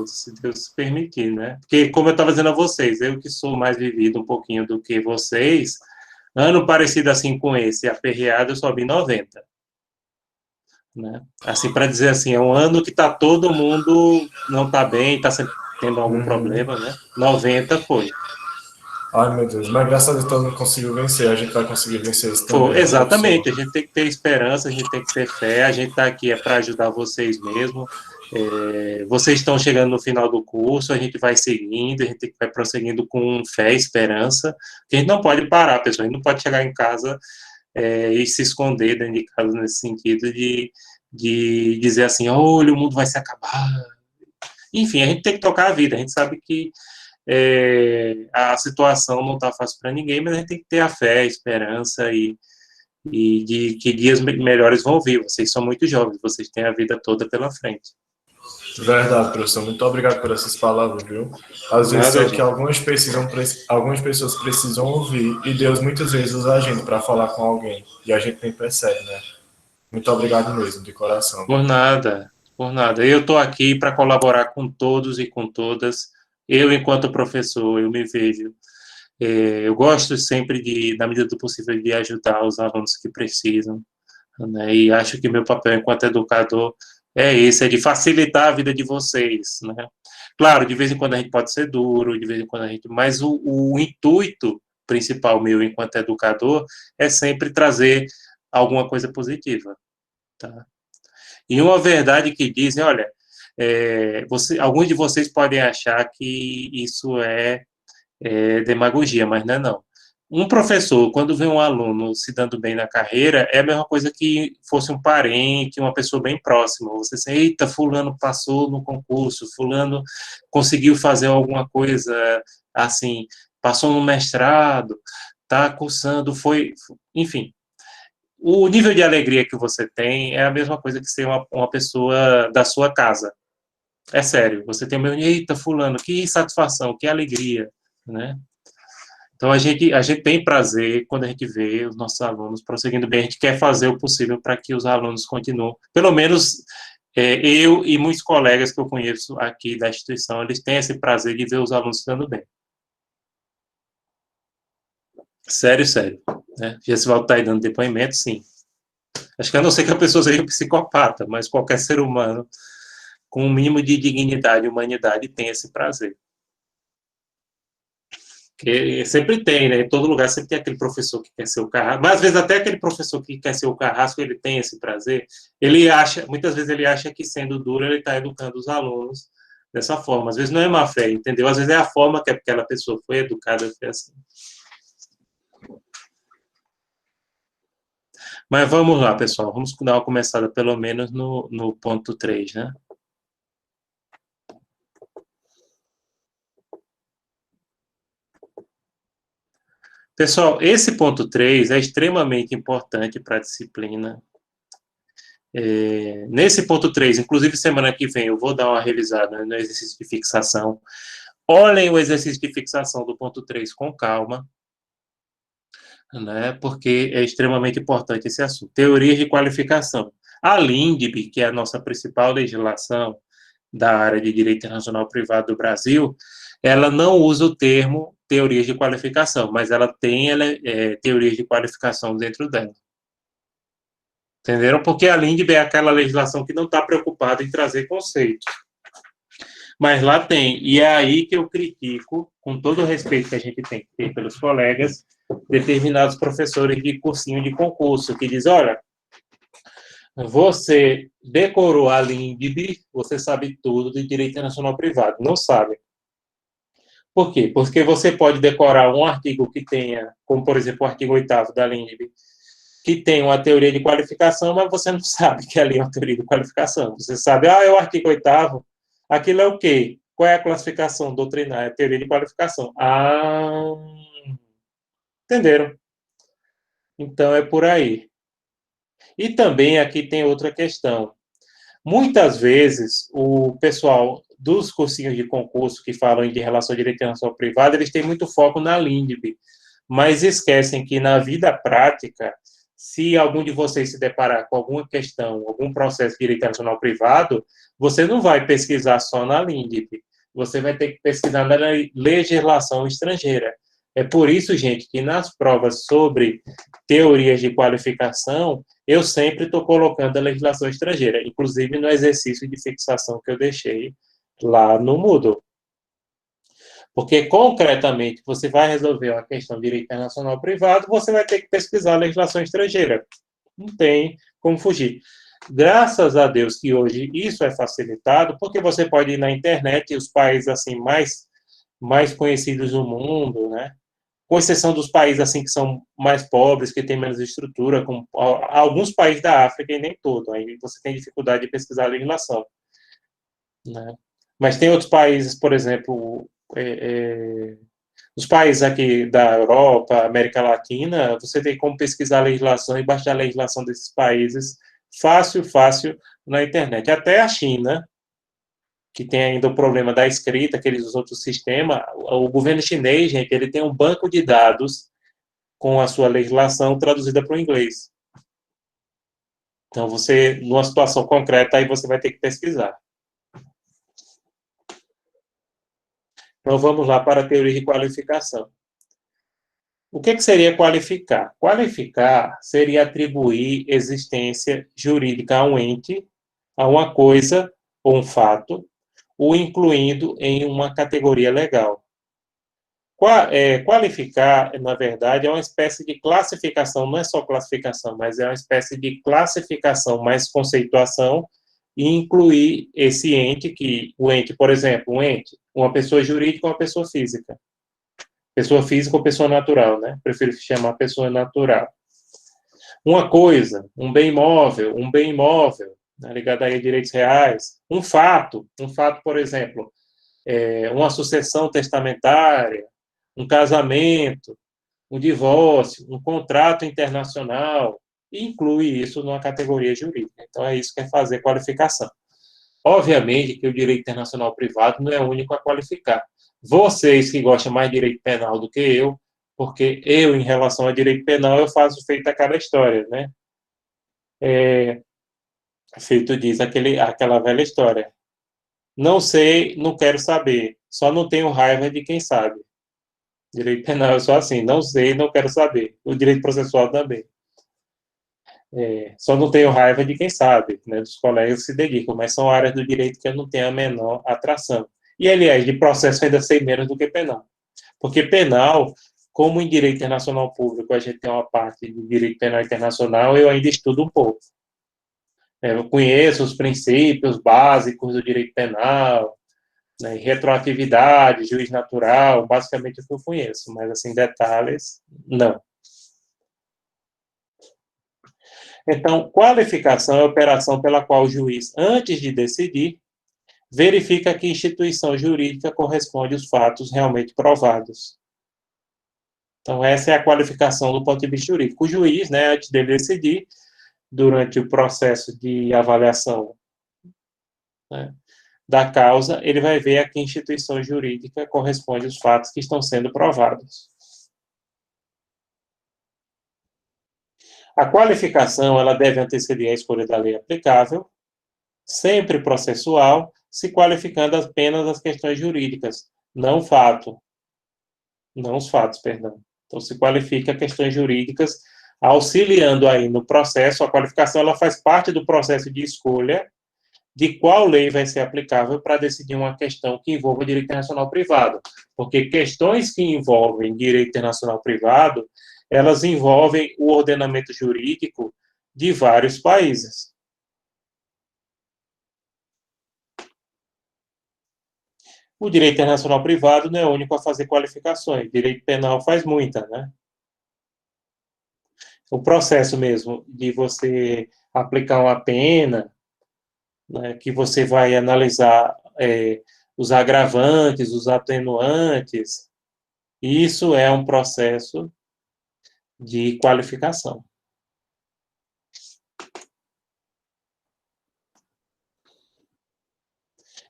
se Deus permitir, né? Porque, como eu estava dizendo a vocês, eu que sou mais vivido um pouquinho do que vocês, ano parecido assim com esse, aperreado, eu só vi 90. Né? Assim, para dizer assim, é um ano que tá todo mundo não está bem, está sempre tendo algum problema, né? 90 foi. Ai, meu Deus, mas graças a Deus todo mundo conseguiu vencer, a gente vai conseguir vencer isso também. Exatamente, a gente tem que ter esperança, a gente tem que ter fé, a gente está aqui para ajudar vocês mesmo. Vocês estão chegando no final do curso, a gente vai seguindo, a gente vai prosseguindo com fé e esperança, a gente não pode parar, pessoal, a gente não pode chegar em casa e se esconder dentro de casa nesse sentido de dizer assim, olha, o mundo vai se acabar. Enfim, a gente tem que tocar a vida, a gente sabe que a situação não está fácil para ninguém, mas a gente tem que ter a fé, a esperança e de que dias melhores vão vir. Vocês são muito jovens, vocês têm a vida toda pela frente. Verdade, professor. Muito obrigado por essas palavras, viu? Às vezes é o que algumas pessoas precisam ouvir e Deus muitas vezes usa a gente para falar com alguém e a gente nem percebe, né? Muito obrigado mesmo, de coração. Por nada, por nada. Eu estou aqui para colaborar com todos e com todas. Eu, enquanto professor, eu me vejo. Eu gosto sempre, na medida do possível, de ajudar os alunos que precisam. Né? E acho que meu papel enquanto educador é esse, é de facilitar a vida de vocês. Né? Claro, de vez em quando a gente pode ser duro, de vez em quando a gente... Mas o intuito principal meu enquanto educador é sempre trazer alguma coisa positiva. Tá? E uma verdade que dizem, olha, alguns de vocês podem achar que isso é demagogia, mas não é não. Um professor, quando vê um aluno se dando bem na carreira, é a mesma coisa que fosse um parente, uma pessoa bem próxima. Você diz, eita, fulano passou no concurso, fulano conseguiu fazer alguma coisa, assim, passou no mestrado, está cursando, enfim. O nível de alegria que você tem é a mesma coisa que ser uma pessoa da sua casa. É sério, você tem o mesmo, eita, fulano, que satisfação, que alegria, né? Então, a gente tem prazer quando a gente vê os nossos alunos prosseguindo bem, a gente quer fazer o possível para que os alunos continuem, pelo menos eu e muitos colegas que eu conheço aqui da instituição, eles têm esse prazer de ver os alunos se dando bem. Sério, sério. Né? Gessivaldo está aí dando depoimento, sim. Acho que a não ser que a pessoa seja um psicopata, mas qualquer ser humano com um mínimo de dignidade e humanidade tem esse prazer. Que sempre tem, né? Em todo lugar sempre tem aquele professor que quer ser o carrasco, mas às vezes até aquele professor que quer ser o carrasco, ele tem esse prazer. Muitas vezes ele acha que sendo duro ele está educando os alunos dessa forma. Às vezes não é má fé, entendeu? Às vezes é a forma que aquela pessoa foi educada, foi assim. Mas vamos lá, pessoal. Vamos dar uma começada pelo menos no ponto 3, né? Pessoal, esse ponto 3 é extremamente importante para a disciplina. Nesse ponto 3, inclusive semana que vem, eu vou dar uma revisada no exercício de fixação. Olhem o exercício de fixação do ponto 3 com calma, né? Porque é extremamente importante esse assunto. Teorias de qualificação. A LINDB, que é a nossa principal legislação da área de direito internacional privado do Brasil, ela não usa o termo teorias de qualificação, mas ela tem teorias de qualificação dentro dela. Entenderam? Porque a LINDB é aquela legislação que não está preocupada em trazer conceitos. Mas lá tem, e é aí que eu critico, com todo o respeito que a gente tem que ter pelos colegas, determinados professores de cursinho de concurso, que dizem, olha, você decorou a LINDB, você sabe tudo de direito internacional privado. Não sabe. Por quê? Porque você pode decorar um artigo que tenha, como por exemplo o artigo 8º da LINDB, que tem uma teoria de qualificação, mas você não sabe que ali é uma teoria de qualificação. Você sabe, é o artigo 8º, aquilo é o quê? Qual é a classificação doutrinária? É teoria de qualificação. Entenderam? Então, é por aí. E também aqui tem outra questão. Muitas vezes, o pessoal dos cursinhos de concurso que falam de relação de direito internacional privado, eles têm muito foco na LINDB, mas esquecem que na vida prática, se algum de vocês se deparar com alguma questão, algum processo de direito internacional privado, você não vai pesquisar só na LINDB, você vai ter que pesquisar na legislação estrangeira. É por isso, gente, que nas provas sobre teorias de qualificação, eu sempre estou colocando a legislação estrangeira, inclusive no exercício de fixação que eu deixei lá no Moodle. Porque, concretamente, você vai resolver uma questão de direito internacional privado, você vai ter que pesquisar a legislação estrangeira. Não tem como fugir. Graças a Deus que hoje isso é facilitado, porque você pode ir na internet e os países assim mais conhecidos do mundo, né? Com exceção dos países assim que são mais pobres, que têm menos estrutura, como alguns países da África e nem todo, aí você tem dificuldade de pesquisar a legislação, né? Mas tem outros países, por exemplo, os países aqui da Europa, América Latina, você tem como pesquisar a legislação e baixar a legislação desses países fácil na internet. Até a China, que tem ainda o problema da escrita, que eles usam outro sistema, o governo chinês, gente, ele tem um banco de dados com a sua legislação traduzida para o inglês. Então, você, numa situação concreta, aí você vai ter que pesquisar. Então, vamos lá para a teoria de qualificação. O que seria qualificar? Qualificar seria atribuir existência jurídica a um ente, a uma coisa ou um fato, o incluindo em uma categoria legal. Qualificar, na verdade, é uma espécie de classificação, não é só classificação, mas é uma espécie de classificação mais conceituação e incluir esse ente, o ente, por exemplo, um ente, uma pessoa jurídica ou uma pessoa física. Pessoa física ou pessoa natural, né? Prefiro chamar pessoa natural. Uma coisa, um bem imóvel, né, ligado aí a direitos reais. Um fato, por exemplo, uma sucessão testamentária, um casamento, um divórcio, um contrato internacional, e inclui isso numa categoria jurídica. Então, é isso que é fazer qualificação. Obviamente que o direito internacional privado não é o único a qualificar. Vocês que gostam mais de direito penal do que eu, porque eu, em relação a direito penal, eu faço feito aquela história, né? Feito diz aquela velha história. Não sei, não quero saber. Só não tenho raiva de quem sabe. Direito penal é só assim. Não sei, não quero saber. O direito processual também. Só não tenho raiva de quem sabe, né? Dos colegas que se dedicam, mas são áreas do direito que eu não tenho a menor atração. E, aliás, de processo ainda sei menos do que penal. Porque penal, como em direito internacional público a gente tem uma parte de direito penal internacional, eu ainda estudo um pouco. Eu conheço os princípios básicos do direito penal, né, retroatividade, juiz natural, basicamente o que eu conheço, mas, assim, detalhes, não. Então, qualificação é a operação pela qual o juiz, antes de decidir, verifica que instituição jurídica corresponde aos fatos realmente provados. Então, essa é a qualificação do ponto de vista jurídico. O juiz, né, antes dele decidir, durante o processo de avaliação, né, da causa, ele vai ver a que instituição jurídica corresponde aos fatos que estão sendo provados. A qualificação, ela deve anteceder a escolha da lei aplicável, sempre processual, se qualificando apenas as questões jurídicas, não o fato. Não os fatos, perdão. Então, se qualifica questões jurídicas, auxiliando aí no processo. A qualificação, ela faz parte do processo de escolha de qual lei vai ser aplicável para decidir uma questão que envolva direito internacional privado. Porque questões que envolvem direito internacional privado, elas envolvem o ordenamento jurídico de vários países. O direito internacional privado não é o único a fazer qualificações. O direito penal faz muita, né? O processo mesmo de você aplicar uma pena, né, que você vai analisar os agravantes, os atenuantes, isso é um processo de qualificação.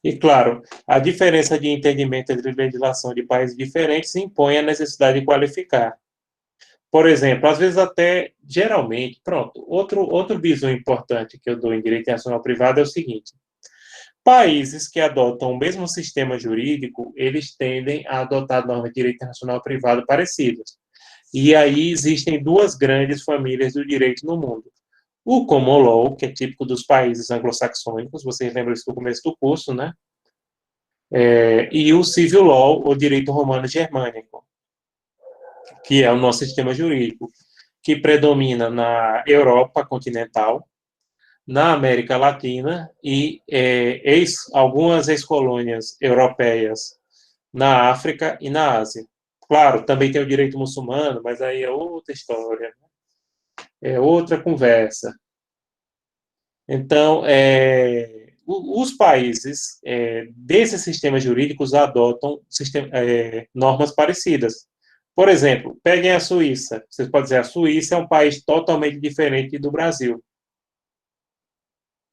E, claro, a diferença de entendimento entre legislação de países diferentes impõe a necessidade de qualificar. Por exemplo, às vezes até, geralmente, pronto, outro bizu importante que eu dou em direito internacional privado é o seguinte: países que adotam o mesmo sistema jurídico, eles tendem a adotar normas de direito internacional privado parecidas. E aí existem duas grandes famílias do direito no mundo. O Common Law, que é típico dos países anglo-saxônicos, vocês lembram isso no começo do curso, né? E o Civil Law, o direito romano germânico, que é o nosso sistema jurídico, que predomina na Europa continental, na América Latina e algumas ex-colônias europeias na África e na Ásia. Claro, também tem o direito muçulmano, mas aí é outra história, é outra conversa. Então, os países desses sistemas jurídicos adotam normas parecidas. Por exemplo, peguem a Suíça. Vocês podem dizer, a Suíça é um país totalmente diferente do Brasil.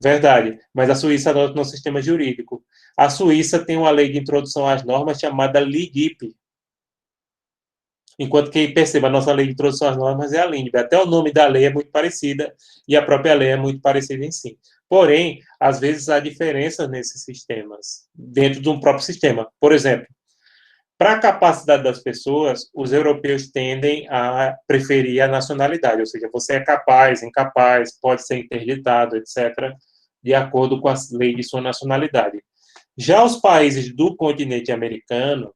Verdade, mas a Suíça adota um sistema jurídico. A Suíça tem uma lei de introdução às normas chamada LIGIP. Enquanto que, perceba, a nossa lei de introdução às normas é a LINB. Até o nome da lei é muito parecida e a própria lei é muito parecida em si. Porém, às vezes há diferenças nesses sistemas, dentro de um próprio sistema. Por exemplo, para a capacidade das pessoas, os europeus tendem a preferir a nacionalidade, ou seja, você é capaz, incapaz, pode ser interditado, etc., de acordo com a lei de sua nacionalidade. Já os países do continente americano,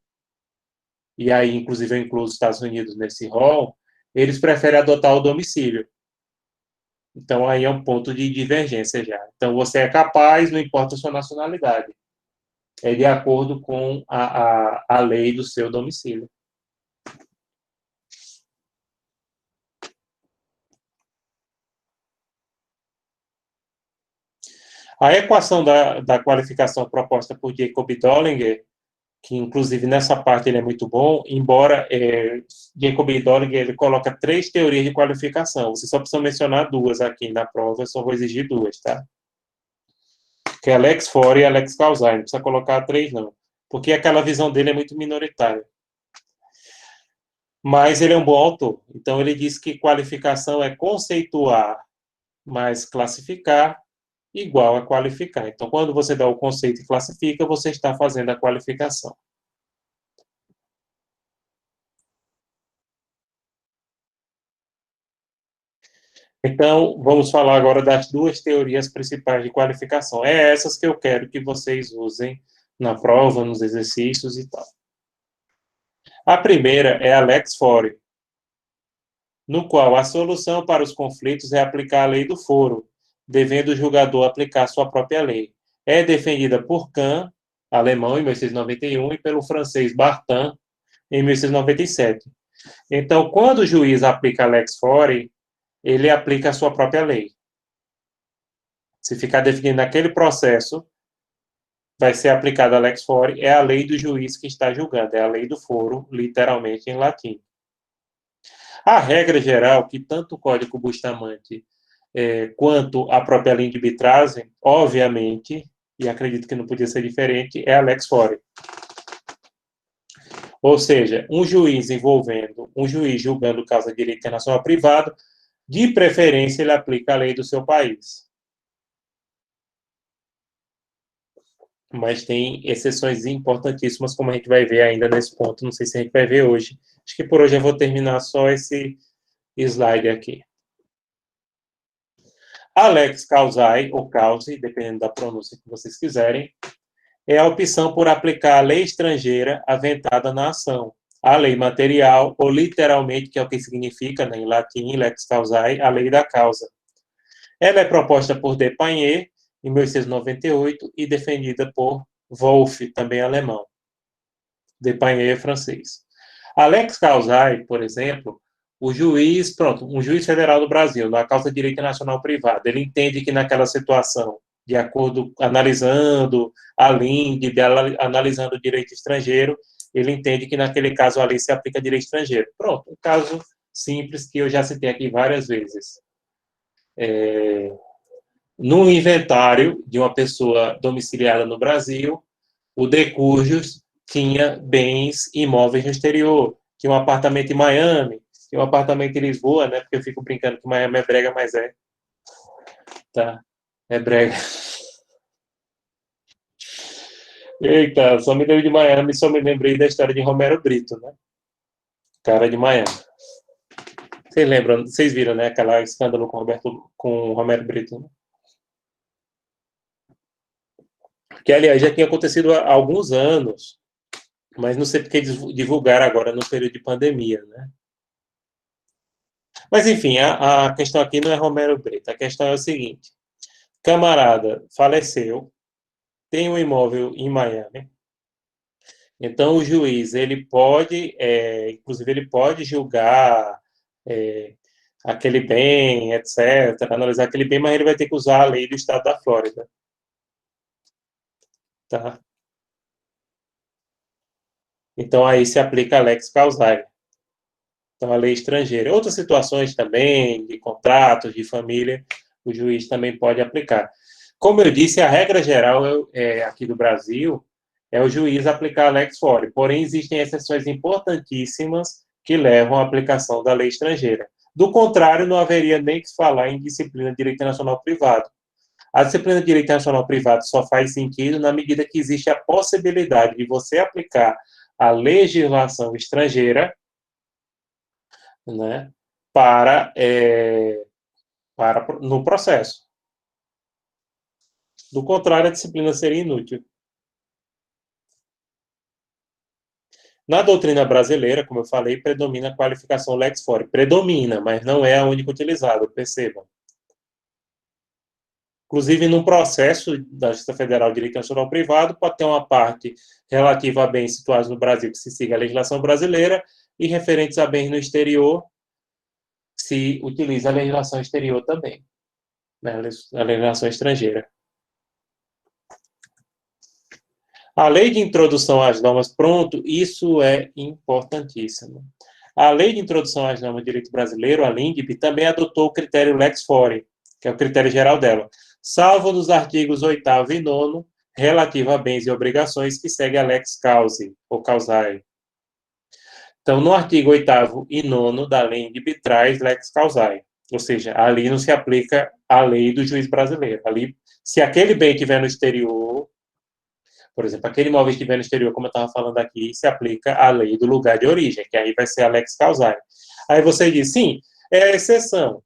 e aí, inclusive, eu incluo os Estados Unidos nesse rol, eles preferem adotar o domicílio. Então, aí é um ponto de divergência já. Então, você é capaz, não importa a sua nacionalidade. É de acordo com a lei do seu domicílio. A equação da qualificação proposta por Jacob Dollinger, que inclusive nessa parte ele é muito bom, embora Jacob Dollinger ele coloca 3 teorias de qualificação. Você só precisa mencionar 2 aqui na prova, eu só vou exigir 2, tá? Que é Alex Faure e Alex Calzai, não precisa colocar 3 não, porque aquela visão dele é muito minoritária. Mas ele é um bom autor, então ele diz que qualificação é conceituar mais classificar igual a qualificar. Então, quando você dá o conceito e classifica, você está fazendo a qualificação. Então, vamos falar agora das 2 teorias principais de qualificação. É essas que eu quero que vocês usem na prova, nos exercícios e tal. A primeira é Alex Faure, no qual a solução para os conflitos é aplicar a lei do foro, devendo o julgador aplicar sua própria lei. É defendida por Kant, alemão, em 1691, e pelo francês Bartin, em 1697. Então, quando o juiz aplica Alex Faure, ele aplica a sua própria lei. se ficar definido naquele processo, vai ser aplicada a lex fori, é a lei do juiz que está julgando, é a lei do foro, literalmente em latim. A regra geral, que tanto o Código Bustamante quanto a própria Linde trazem, obviamente, e acredito que não podia ser diferente, é a lex fori. Ou seja, um juiz julgando causa de direito internacional privado, de preferência ele aplica a lei do seu país. Mas tem exceções importantíssimas, como a gente vai ver ainda nesse ponto, não sei se a gente vai ver hoje. Acho que por hoje eu vou terminar só esse slide aqui. A lex causae, ou cause, dependendo da pronúncia que vocês quiserem, é a opção por aplicar a lei estrangeira aventada na ação, a lei material, ou literalmente, que é o que significa, né, em latim, lex causae, a lei da causa. Ela é proposta por Despaigne, em 1898, e defendida por Wolff, também alemão. Despaigne é francês. A lex causae, por exemplo, um juiz federal do Brasil, na causa de direito nacional privado, ele entende que naquela situação, de acordo, analisando a Linde, analisando o direito estrangeiro, ele entende que naquele caso ali se aplica direito estrangeiro. Pronto, um caso simples que eu já citei aqui várias vezes. No inventário de uma pessoa domiciliada no Brasil, o de cujos tinha bens imóveis no exterior, tinha um apartamento em Miami, tinha um apartamento em Lisboa, né? Porque eu fico brincando que Miami é brega, mas é. Tá, é brega. Eita, só me deu de Miami, só me lembrei da história de Romero Brito, né? Cara de Miami. Vocês lembram, vocês viram, né? Aquela escândalo com Romero Brito, né? Que, aliás, já tinha acontecido há alguns anos, mas não sei porque divulgaram agora no período de pandemia, né? Mas, enfim, a questão aqui não é Romero Brito, a questão é o seguinte: camarada faleceu, tem um imóvel em Miami, então o juiz, ele pode, inclusive, ele pode julgar aquele bem, etc., analisar aquele bem, mas ele vai ter que usar a lei do estado da Flórida. Tá? Então, aí se aplica a lex causae. Então, a lei estrangeira. Outras situações também, de contratos, de família, o juiz também pode aplicar. Como eu disse, a regra geral aqui do Brasil é o juiz aplicar a lex fori. Porém, existem exceções importantíssimas que levam à aplicação da lei estrangeira. Do contrário, não haveria nem que se falar em disciplina de direito internacional privado. A disciplina de direito internacional privado só faz sentido na medida que existe a possibilidade de você aplicar a legislação estrangeira, né, no processo. Do contrário, a disciplina seria inútil. Na doutrina brasileira, como eu falei, predomina a qualificação lex fori. Predomina, mas não é a única utilizada, percebam. Inclusive, num processo da Justiça Federal de Direito Nacional Privado, pode ter uma parte relativa a bens situados no Brasil que se siga a legislação brasileira e referentes a bens no exterior se utiliza a legislação exterior também, né? A legislação estrangeira. A lei de introdução às normas, pronto, isso é importantíssimo. A lei de introdução às normas de direito brasileiro, a LINDB, também adotou o critério lex fori, que é o critério geral dela, salvo nos artigos 8º e 9º, relativo a bens e obrigações, que segue a lex causae, ou causae. Então, no artigo 8º e 9º da LINDB, traz lex causae, ou seja, ali não se aplica a lei do juiz brasileiro. Ali, se aquele bem estiver no exterior, por exemplo, aquele imóvel estiver no exterior, como eu estava falando aqui, se aplica a lei do lugar de origem, que aí vai ser a lex causae. Aí você diz, sim, é a exceção.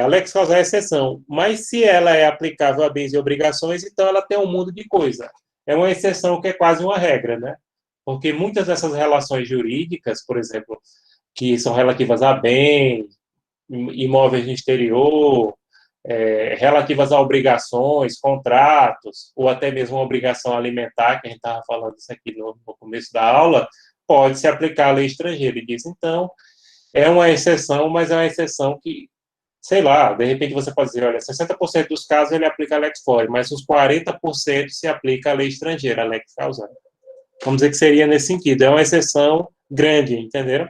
A lex causae é a exceção, mas se ela é aplicável a bens e obrigações, então ela tem um mundo de coisa. É uma exceção que é quase uma regra, né? Porque muitas dessas relações jurídicas, por exemplo, que são relativas a bens, imóveis no exterior, relativas a obrigações, contratos, ou até mesmo uma obrigação alimentar, que a gente estava falando isso aqui no começo da aula, pode se aplicar à lei estrangeira. E diz, então, é uma exceção, mas é uma exceção que sei lá, de repente você pode dizer, olha, 60% dos casos ele aplica a Lex Fori, mas os 40% se aplica a lei estrangeira, a Lex Causa. Vamos dizer que seria nesse sentido. É uma exceção grande, entenderam?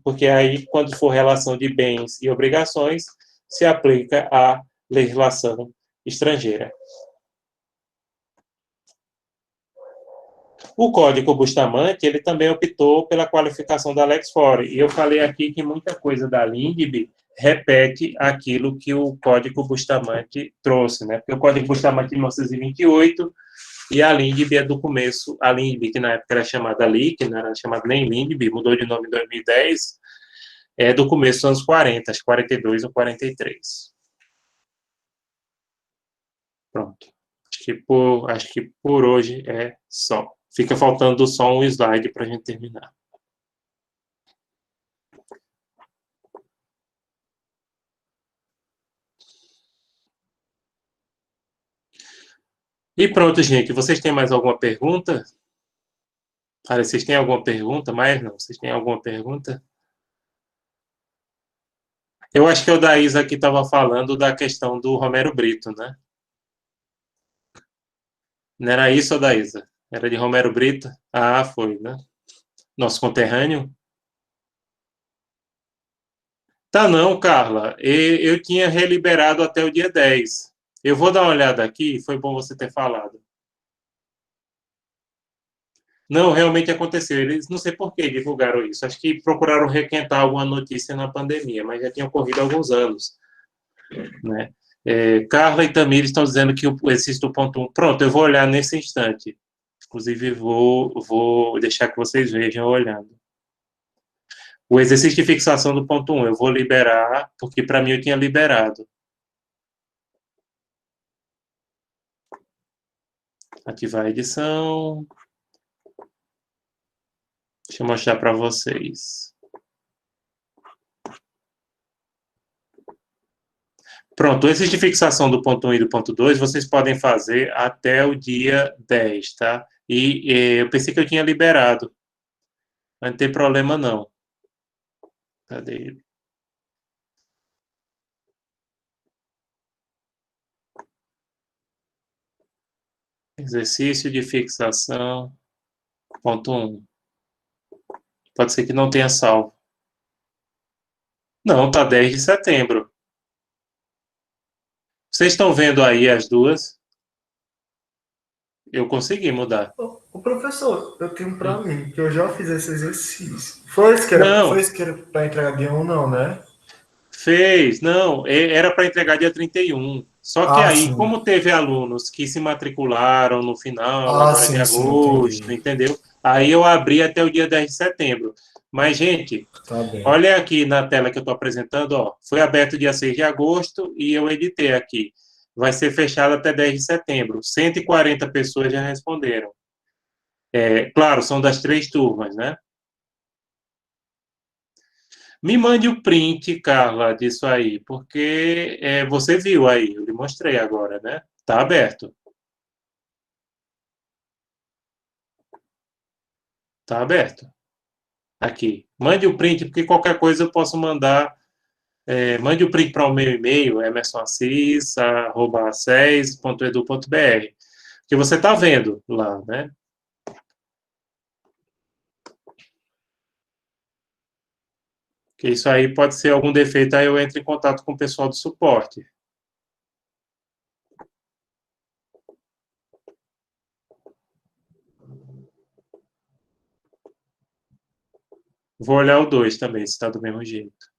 Porque aí, quando for relação de bens e obrigações, se aplica a legislação estrangeira. O Código Bustamante, ele também optou pela qualificação da Lex Fori. E eu falei aqui que muita coisa da LINDB repete aquilo que o Código Bustamante trouxe, né? Porque o Código Bustamante de 1928 e a LINDB é do começo, a LINDB, que na época era chamada LIC, não era chamada nem LINDB, mudou de nome em 2010, é do começo dos anos 40, acho 42 ou 43. Pronto. Acho que por hoje é só. Fica faltando só um slide para a gente terminar. E pronto, gente. Vocês têm mais alguma pergunta? Olha, vocês têm alguma pergunta? Mais não. Vocês têm alguma pergunta? Eu acho que o da Isa aqui estava falando da questão do Romero Brito, né? Não era isso, da Isa? Era de Romero Brito? Ah, foi, né? Nosso conterrâneo? Tá não, Carla. Eu tinha reliberado até o dia 10. Eu vou dar uma olhada aqui, foi bom você ter falado. Não, realmente aconteceu. Eles não sei por que divulgaram isso. Acho que procuraram requentar alguma notícia na pandemia, mas já tinha ocorrido há alguns anos, né? Carla e Tamir estão dizendo que o exercício do ponto 1. Pronto, eu vou olhar nesse instante. Inclusive, vou deixar que vocês vejam olhando. O exercício de fixação do ponto 1, eu vou liberar, porque para mim eu tinha liberado. Ativar a edição. Deixa eu mostrar para vocês. Pronto, esse de fixação do ponto 1 e do ponto 2, vocês podem fazer até o dia 10, tá? E eu pensei que eu tinha liberado. Mas não tem problema, não. Cadê ele? Exercício de fixação, ponto 1. Pode ser que não tenha salvo. Não, tá 10 de setembro. Vocês estão vendo aí as duas? Eu consegui mudar. O professor, eu tenho pra mim, que eu já fiz esse exercício. Foi esse que era pra entregar dia 1, não, né? Fez, não, era para entregar dia 31. Só que aí, Sim. como teve alunos que se matricularam no final, agora de agosto, entendi. entendeu? Aí eu abri até o dia 10 de setembro. Mas, gente, Tá bem. olha aqui na tela que eu estou apresentando, ó. Foi aberto dia 6 de agosto e eu editei aqui. Vai ser fechado até 10 de setembro. 140 pessoas já responderam. Claro, são das 3 turmas, né? Me mande o print, Carla, disso aí, porque você viu aí, eu lhe mostrei agora, né? Tá aberto. Tá aberto. Aqui. Mande o print, porque qualquer coisa eu posso mandar. Mande o print para o meu e-mail, emersonassis@ses.edu.br, que você tá vendo lá, né? Que isso aí pode ser algum defeito, aí eu entro em contato com o pessoal do suporte. Vou olhar o 2 também, se está do mesmo jeito.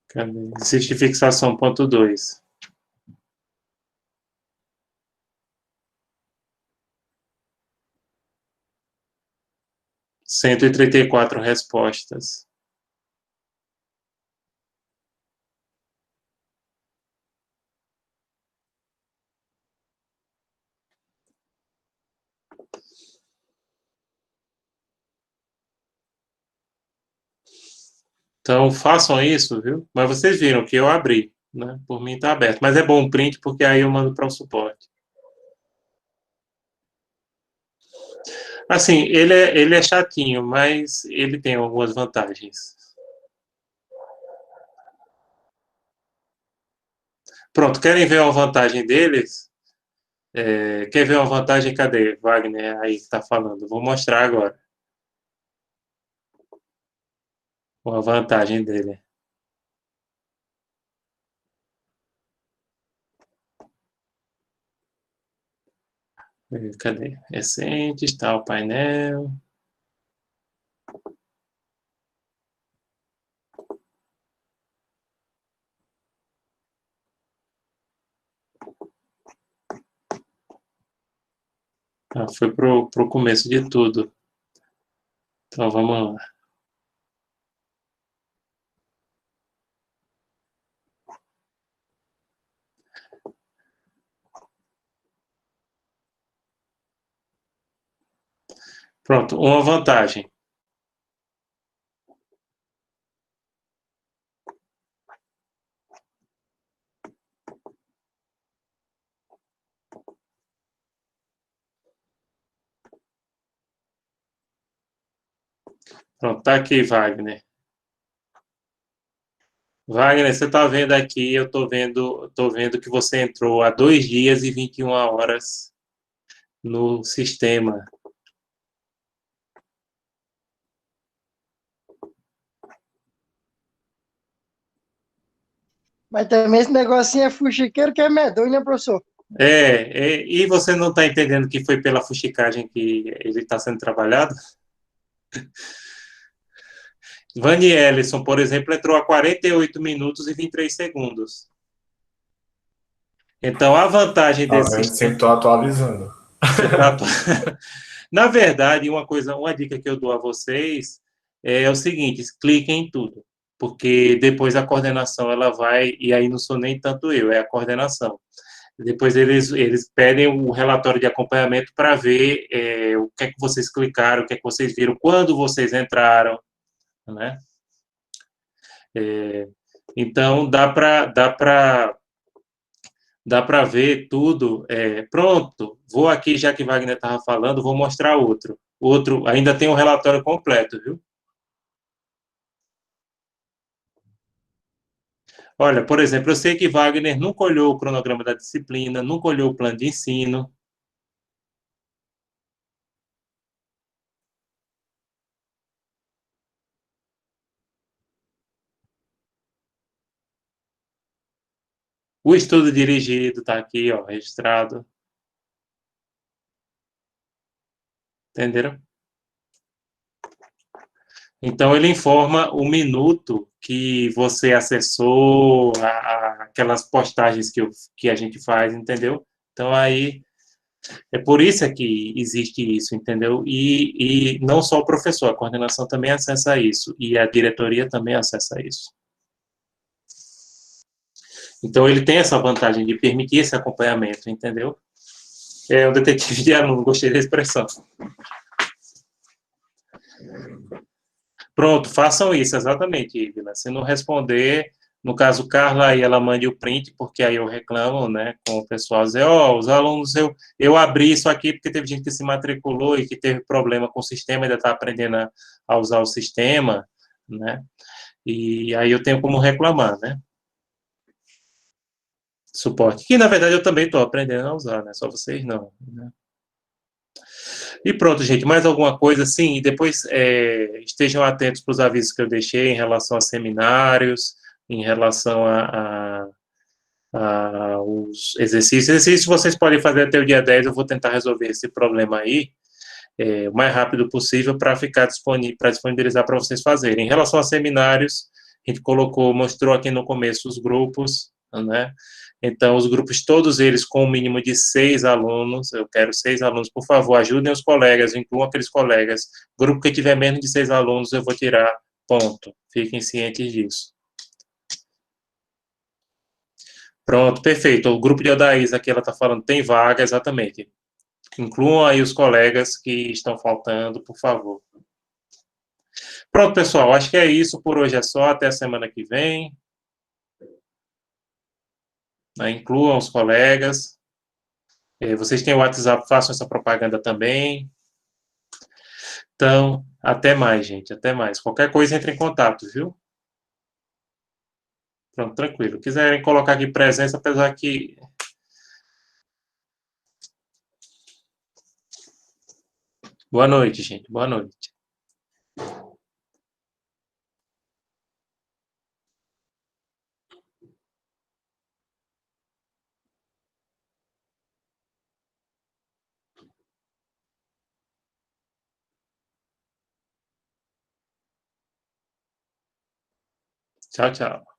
Cadê? Existe fixação, ponto 2. Cento e 134 respostas. Então, façam isso, viu? Mas vocês viram que eu abri. né? Por mim está aberto. Mas é bom um print, porque aí eu mando para o suporte. Assim, ele é chatinho, mas ele tem algumas vantagens. Pronto, querem ver uma vantagem deles? Quer ver uma vantagem? Cadê, Wagner? Aí está falando. Vou mostrar agora. Uma vantagem dele. Cadê? Recente, está o painel. Foi pro começo de tudo. Então, vamos lá. Pronto, uma vantagem. Pronto, tá aqui, Wagner. Wagner, você está vendo aqui, eu estou vendo que você entrou há 2 dias e 21 horas no sistema. Mas também esse negocinho é fuxiqueiro que é medonho, né, professor? E você não está entendendo que foi pela fuxicagem que ele está sendo trabalhado? Vani Ellison, por exemplo, entrou a 48 minutos e 23 segundos. Então, a vantagem Tá desse vendo? sistema... Sempre tô atualizando. Na verdade, uma dica que eu dou a vocês é o seguinte: cliquem em tudo, porque depois a coordenação ela vai, e aí não sou nem tanto eu, é a coordenação. Depois eles pedem o relatório de acompanhamento para ver o que é que vocês clicaram, o que é que vocês viram, quando vocês entraram, né? Então, dá para ver tudo. Pronto, vou aqui, já que Wagner estava falando, vou mostrar outro. Outro, ainda tem um relatório completo, viu? Olha, por exemplo, eu sei que Wagner nunca olhou o cronograma da disciplina, nunca olhou o plano de ensino. O estudo dirigido está aqui, ó, registrado. Entenderam? Então, ele informa o minuto que você acessou, aquelas postagens que a gente faz, entendeu? Então, aí, é por isso é que existe isso, entendeu? E não só o professor, a coordenação também acessa isso, e a diretoria também acessa isso. Então, ele tem essa vantagem de permitir esse acompanhamento, entendeu? É um detetive de aluno, gostei da expressão. Pronto, façam isso, exatamente, Ivila. Se não responder, no caso, Carla, aí ela mande o print, porque aí eu reclamo, né, com o pessoal, dizer, os alunos, eu abri isso aqui porque teve gente que se matriculou e que teve problema com o sistema, ainda está aprendendo a usar o sistema, né, e aí eu tenho como reclamar, né. Suporte, que na verdade eu também estou aprendendo a usar, né, só vocês não, né. E pronto, gente, mais alguma coisa? Sim, e depois estejam atentos para os avisos que eu deixei em relação a seminários, em relação aos exercícios. Exercícios vocês podem fazer até o dia 10, eu vou tentar resolver esse problema aí o mais rápido possível para ficar disponível, para disponibilizar para vocês fazerem. Em relação a seminários, a gente mostrou aqui no começo os grupos, né? Então, os grupos, todos eles com um mínimo de 6 alunos, eu quero 6 alunos, por favor, ajudem os colegas, incluam aqueles colegas. Grupo que tiver menos de 6 alunos, eu vou tirar, ponto. Fiquem cientes disso. Pronto, perfeito. O grupo de Odaísa aqui, ela está falando, tem vaga, exatamente. Incluam aí os colegas que estão faltando, por favor. Pronto, pessoal, acho que é isso por hoje, é só. Até a semana que vem. né? Incluam os colegas. Vocês têm o WhatsApp, façam essa propaganda também. Então, até mais, gente. Até mais. Qualquer coisa, entre em contato, viu? Pronto, tranquilo. Quiserem colocar aqui presença, apesar que... Boa noite, gente. Boa noite. Tchau, tchau.